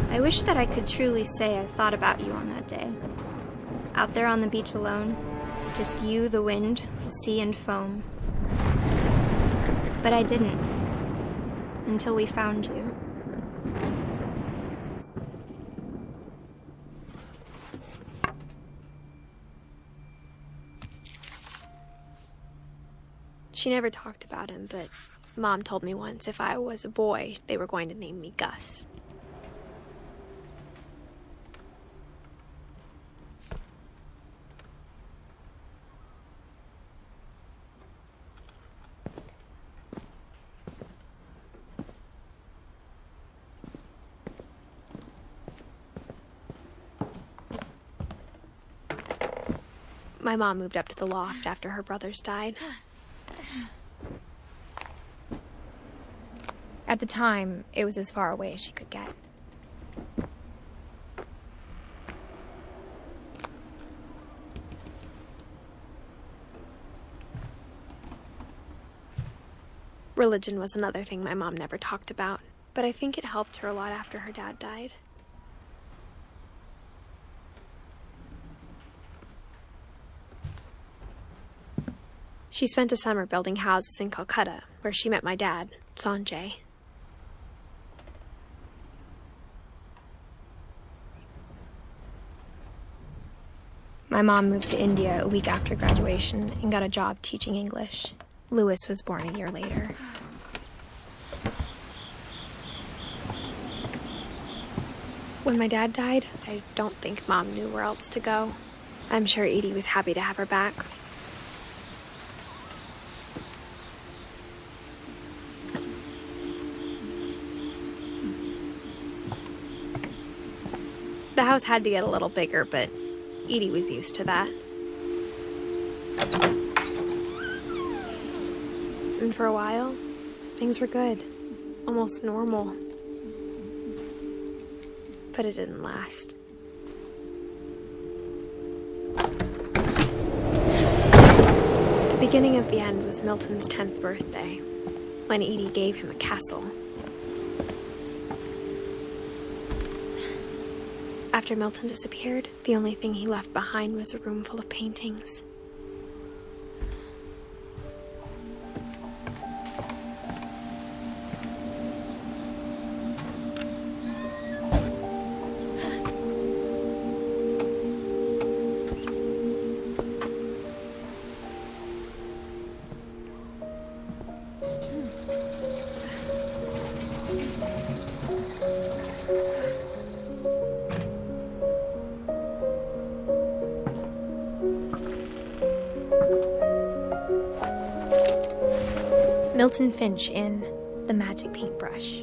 I wish that I could truly say I thought about you on that day. Out there on the beach alone, just you, the wind, the sea, and foam. But I didn't, until we found you. She never talked about him, but Mom told me once if I was a boy, they were going to name me Gus. My mom moved up to the loft after her brothers died. At the time, it was as far away as she could get. Religion was another thing my mom never talked about, but I think it helped her a lot after her dad died. She spent a summer building houses in Calcutta, where she met my dad, Sanjay. My mom moved to India a week after graduation and got a job teaching English. Louis was born a year later. When my dad died, I don't think Mom knew where else to go. I'm sure Edie was happy to have her back. The house had to get a little bigger, but Edie was used to that. And for a while, things were good. Almost normal. But it didn't last. The beginning of the end was Milton's 10th birthday, when Edie gave him a castle. After Milton disappeared, the only thing he left behind was a room full of paintings. Milton Finch in The Magic Paintbrush.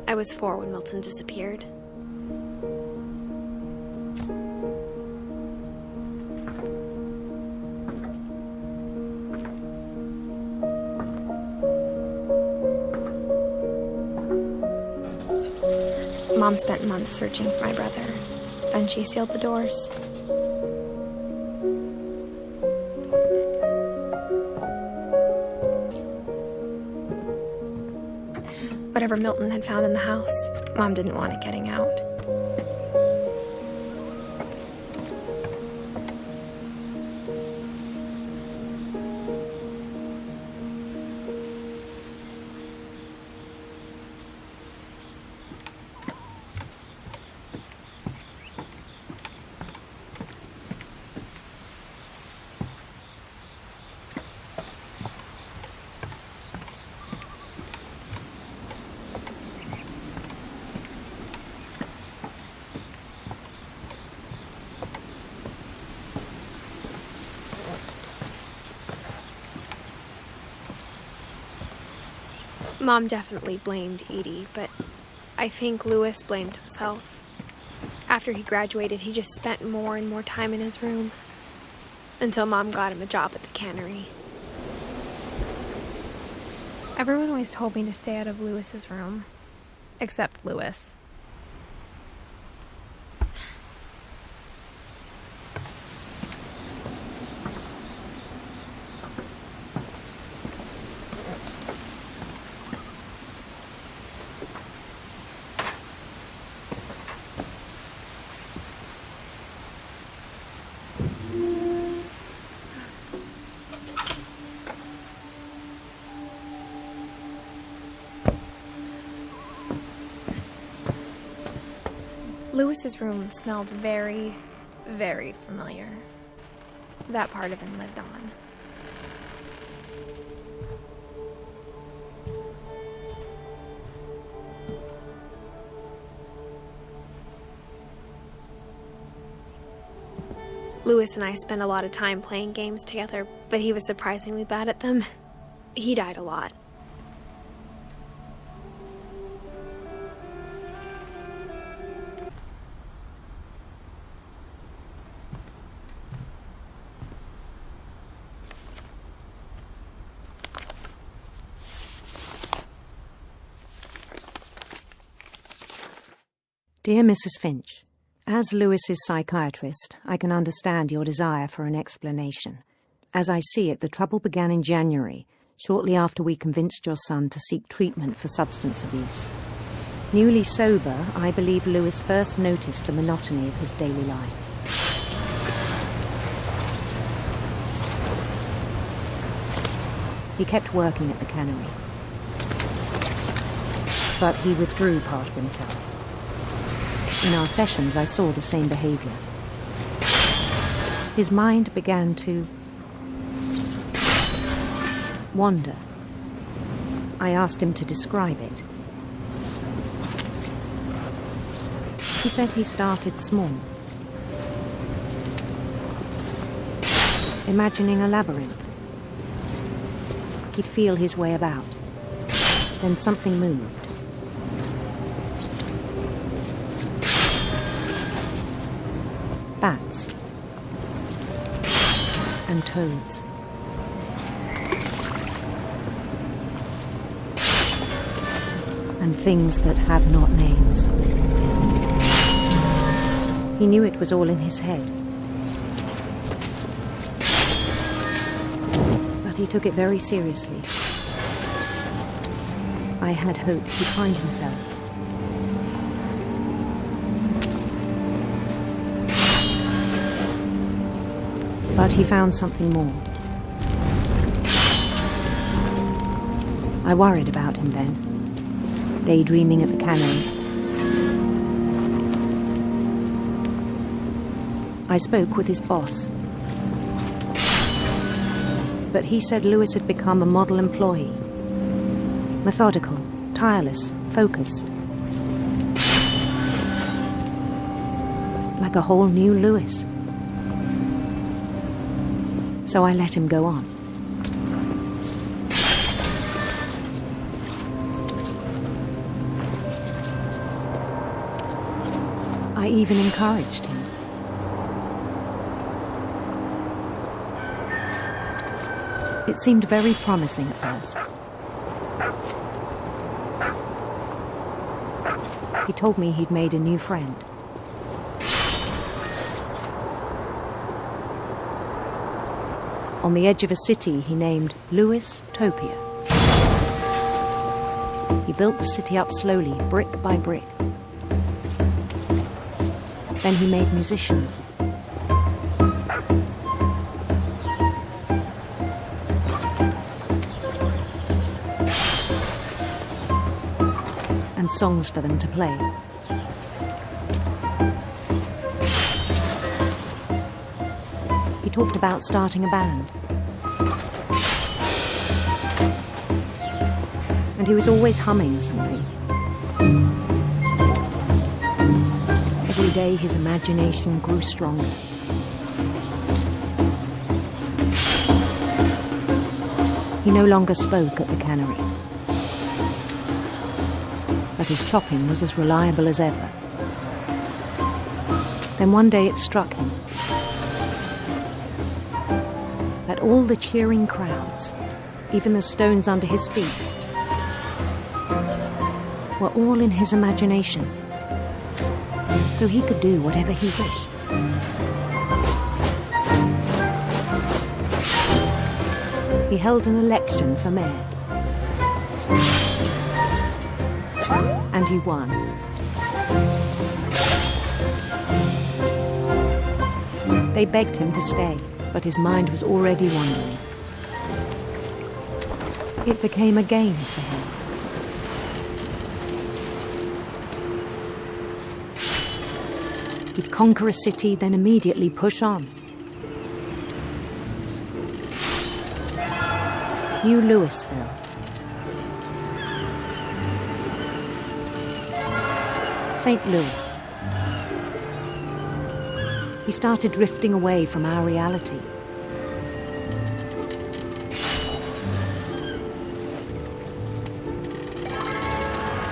I was 4 when Milton disappeared. Mom spent months searching for my brother. Then she sealed the doors. Whatever Milton had found in the house, Mom didn't want it getting out. Mom definitely blamed Edie, but I think Louis blamed himself. After he graduated, he just spent more and more time in his room, until Mom got him a job at the cannery. Everyone always told me to stay out of Louis's room, except Louis. Louis's room smelled very, very familiar. That part of him lived on. Louis and I spent a lot of time playing games together, but he was surprisingly bad at them. He died a lot. Dear Mrs. Finch, as Lewis's psychiatrist, I can understand your desire for an explanation. As I see it, the trouble began in January, shortly after we convinced your son to seek treatment for substance abuse. Newly sober, I believe Lewis first noticed the monotony of his daily life. He kept working at the cannery. But he withdrew part of himself. In our sessions, I saw the same behavior. His mind began to wander. I asked him to describe it. He said he started small, imagining a labyrinth. He'd feel his way about. Then something moved. Bats and toads. And things that have not names. He knew it was all in his head. But he took it very seriously. I had hoped he'd find himself. But he found something more. I worried about him then, daydreaming at the cannery. I spoke with his boss. But he said Lewis had become a model employee. Methodical, tireless, focused. Like a whole new Lewis. So I let him go on. I even encouraged him. It seemed very promising at first. He told me he'd made a new friend. On the edge of a city he named Lewis Topia. He built the city up slowly, brick by brick. Then he made musicians. And songs for them to play. He talked about starting a band. And he was always humming something. Every day his imagination grew stronger. He no longer spoke at the cannery. But his chopping was as reliable as ever. Then one day it struck him that all the cheering crowds, even the stones under his feet, were all in his imagination, so he could do whatever he wished. He held an election for mayor. And he won. They begged him to stay, but his mind was already wandering. It became a game for him. He'd conquer a city, then immediately push on. New Louisville. St. Louis. He started drifting away from our reality.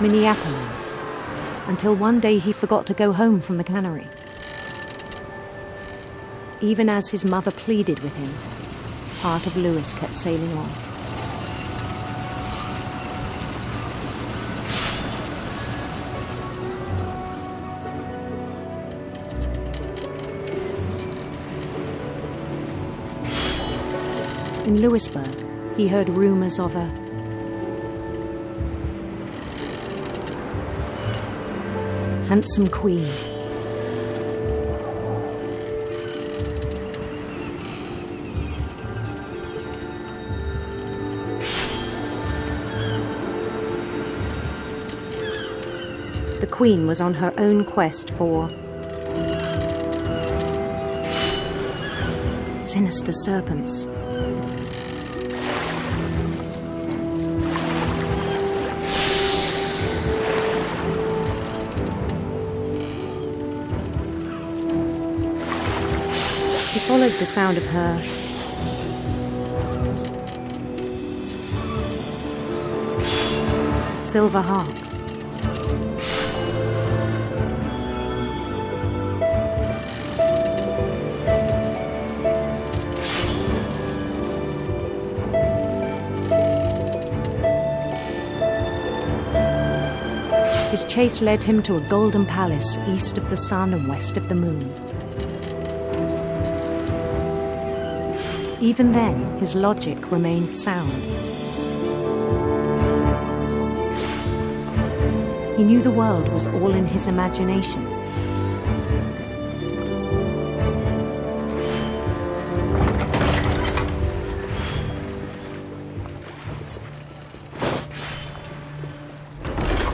Minneapolis, until one day he forgot to go home from the cannery. Even as his mother pleaded with him, part of Lewis kept sailing on. In Lewisburg, he heard rumors of a handsome queen. The Queen was on her own quest for sinister serpents. He followed the sound of her silver harp. His chase led him to a golden palace east of the sun and west of the moon. Even then, his logic remained sound. He knew the world was all in his imagination.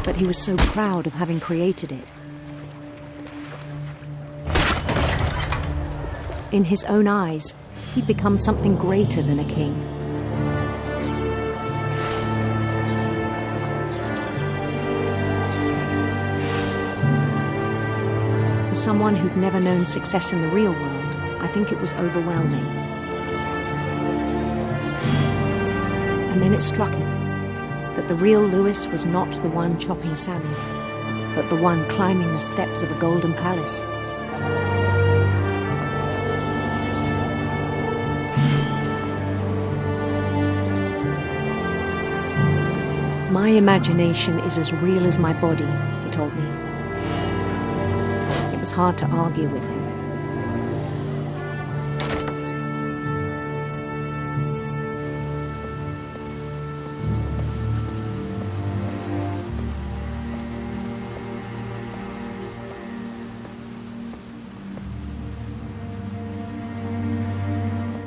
But he was so proud of having created it. In his own eyes, he'd become something greater than a king. For someone who'd never known success in the real world, I think it was overwhelming. And then it struck him that the real Lewis was not the one chopping salmon, but the one climbing the steps of a golden palace. My imagination is as real as my body, he told me. It was hard to argue with him.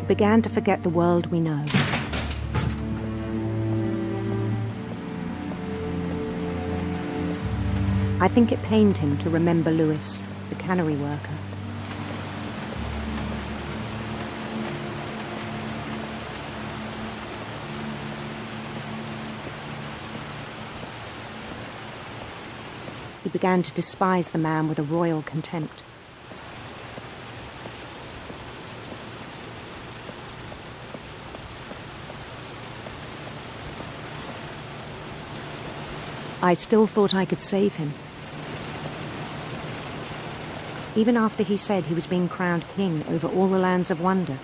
He began to forget the world we know. I think it pained him to remember Lewis, the cannery worker. He began to despise the man with a royal contempt. I still thought I could save him. Even after he said he was being crowned king over all the lands of wonder.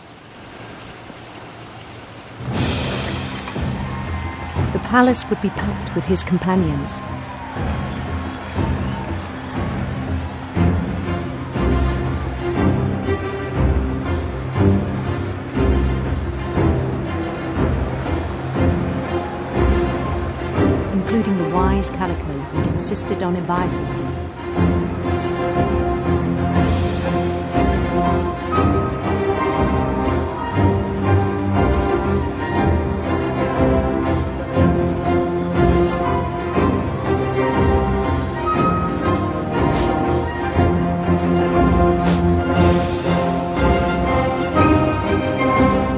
The palace would be packed with his companions. Including the wise Calico who'd insisted on advising him.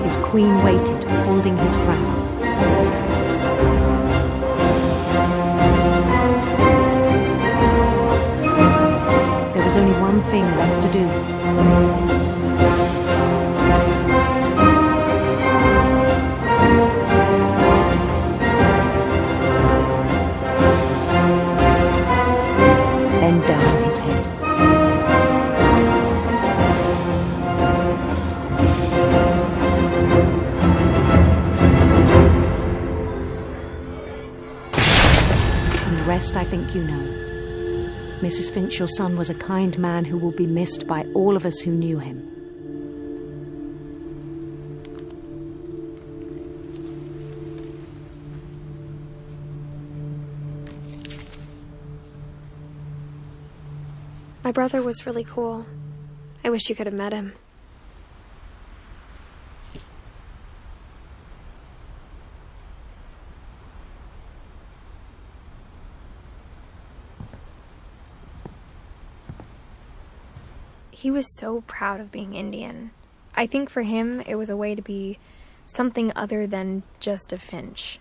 His queen waited, holding his crown. There was only one thing left to do. Bend down his head. And the rest I think you know. Mrs. Finch, your son was a kind man who will be missed by all of us who knew him. My brother was really cool. I wish you could have met him. He was so proud of being Indian. I think for him, it was a way to be something other than just a Finch.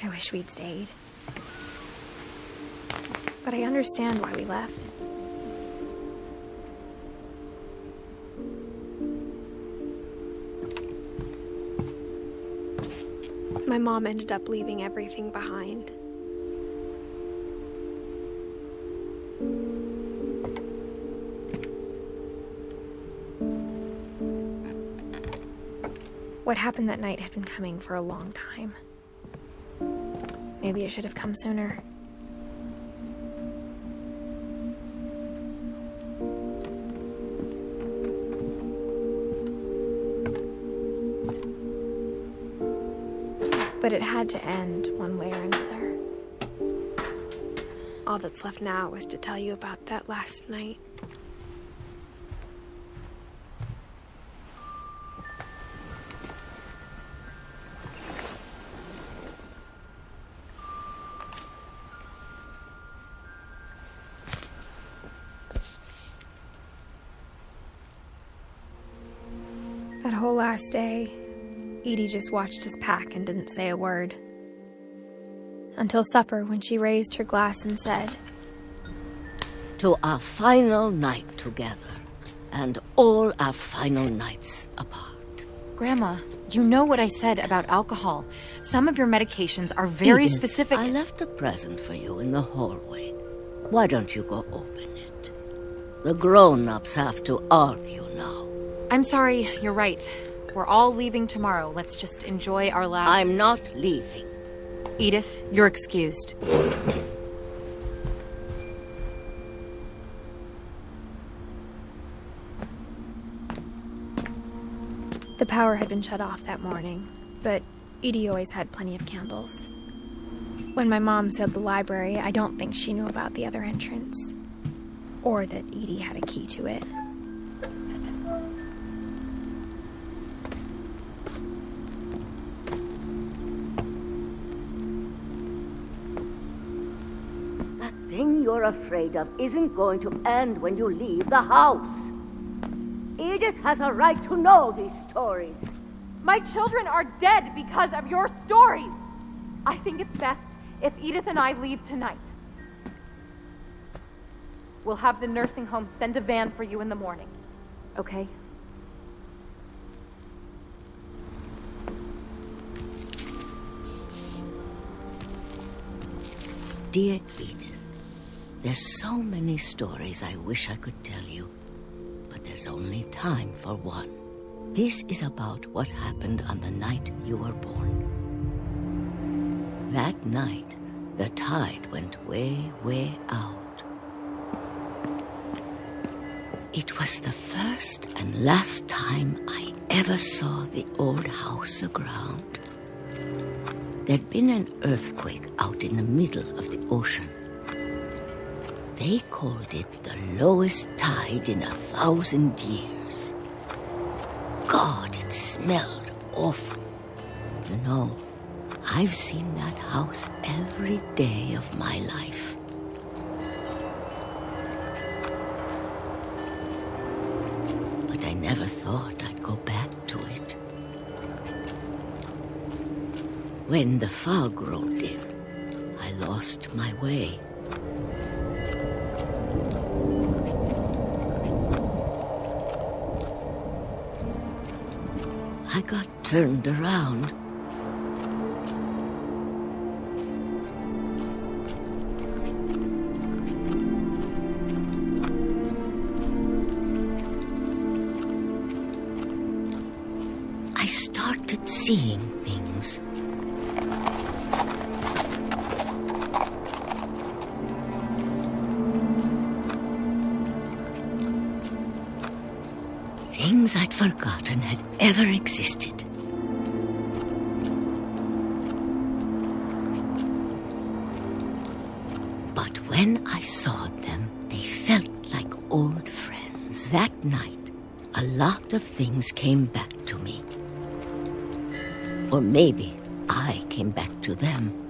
I wish we'd stayed. But I understand why we left. My mom ended up leaving everything behind. What happened that night had been coming for a long time. Maybe it should have come sooner. But it had to end one way or another. All that's left now was to tell you about that last night. That whole last day, Edie just watched us pack and didn't say a word. Until supper, when she raised her glass and said, "To our final night together, and all our final nights apart." Grandma, you know what I said about alcohol. Some of your medications are very Edith, specific. I left a present for you in the hallway. Why don't you go open it? The grown-ups have to argue now. I'm sorry, you're right. We're all leaving tomorrow. Let's just enjoy our last... I'm not leaving. Edith, you're excused. The power had been shut off that morning, but Edie always had plenty of candles. When my mom sealed the library, I don't think she knew about the other entrance, or that Edie had a key to it. That thing you're afraid of isn't going to end when you leave the house. Edith has a right to know these stories. My children are dead because of your stories. I think it's best if Edith and I leave tonight. We'll have the nursing home send a van for you in the morning, okay? Dear Edith, there's so many stories I wish I could tell you, but there's only time for one. This is about what happened on the night you were born. That night, the tide went way, way out. It was the first and last time I ever saw the old house aground. There'd been an earthquake out in the middle of the ocean. They called it the lowest tide in 1,000 years. God, it smelled awful. You know, I've seen that house every day of my life. But I never thought I'd go back to it. When the fog rolled in, I lost my way. I got turned around. I started seeing things. things I'd forgotten had ever existed. But when I saw them, they felt like old friends. That night, a lot of things came back to me. Or maybe I came back to them.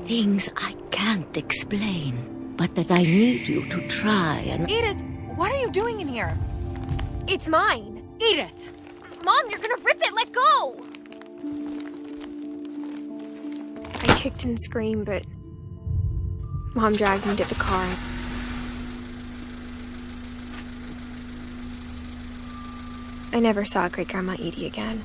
Things I can't explain, but that I need you to try and... Edith, what are you doing in here? It's mine. Edith! Mom, you're gonna rip it. Let go! I kicked and screamed, but Mom dragged me to the car. I never saw Great-Grandma Edie again.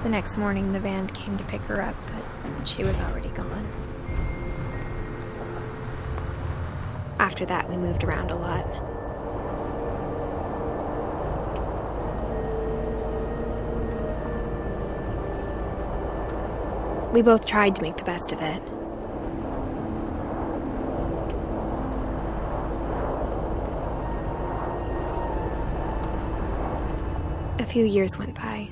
The next morning, the van came to pick her up, but she was already gone. After that, we moved around a lot. We both tried to make the best of it. A few years went by.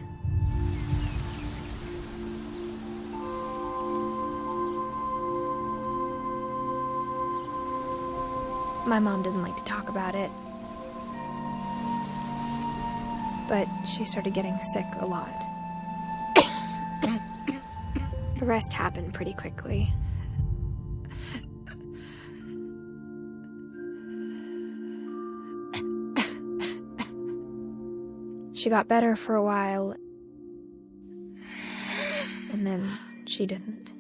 My mom didn't like to talk about it, but she started getting sick a lot. The rest happened pretty quickly. She got better for a while, and then she didn't.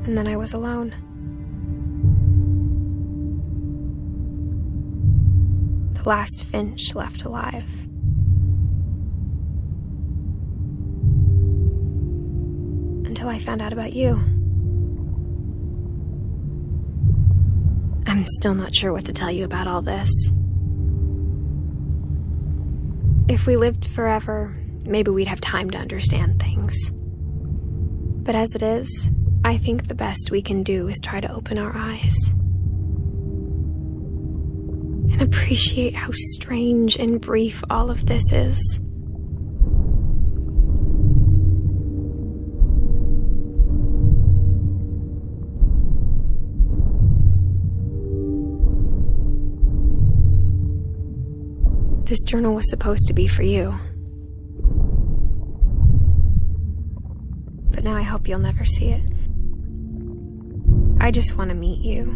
And then I was alone. The last Finch left alive. Until I found out about you. I'm still not sure what to tell you about all this. If we lived forever, maybe we'd have time to understand things. But as it is, I think the best we can do is try to open our eyes and appreciate how strange and brief all of this is. This journal was supposed to be for you. But now I hope you'll never see it. I just want to meet you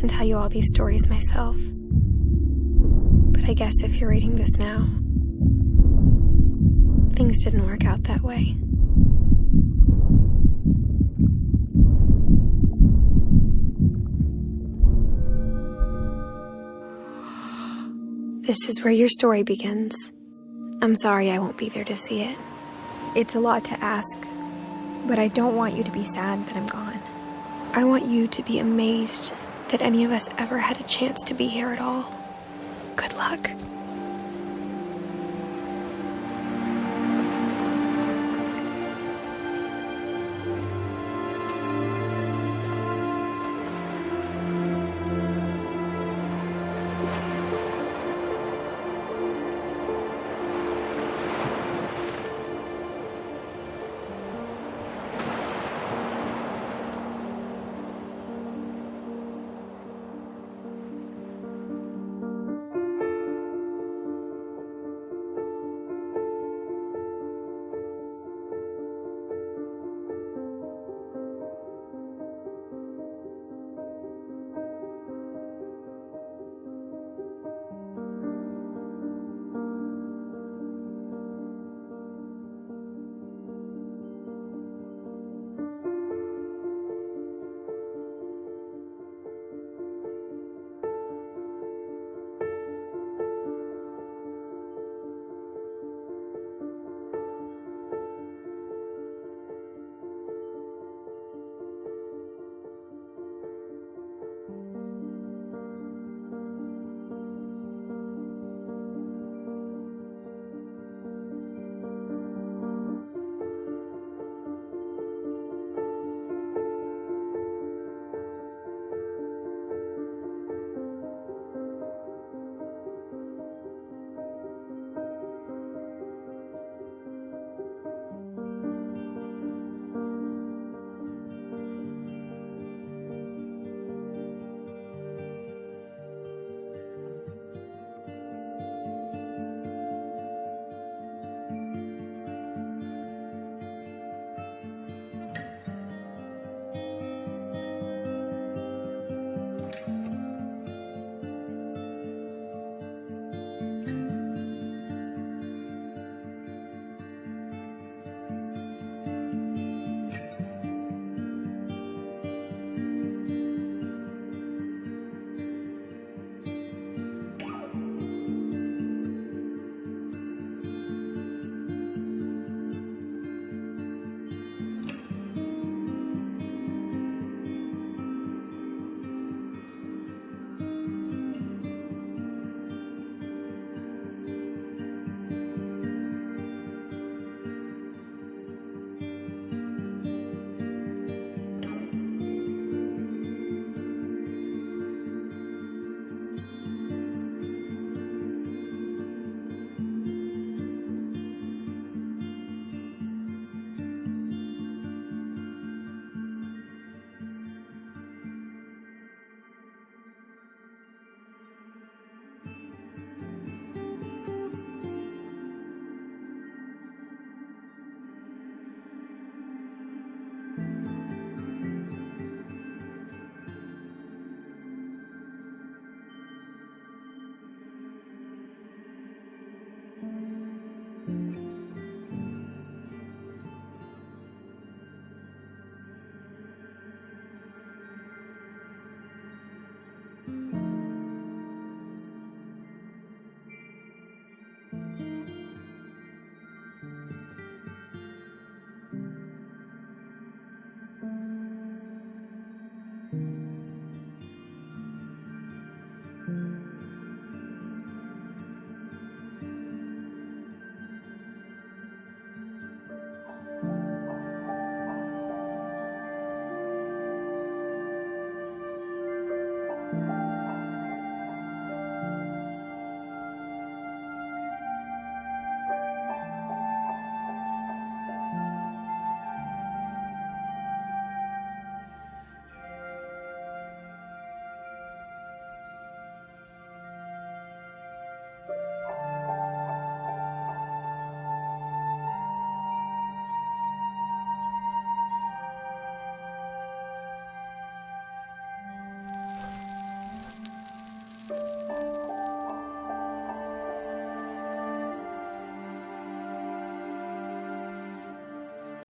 and tell you all these stories myself. But I guess if you're reading this now, things didn't work out that way. This is where your story begins. I'm sorry I won't be there to see it. It's a lot to ask, but I don't want you to be sad that I'm gone. I want you to be amazed that any of us ever had a chance to be here at all. Good luck.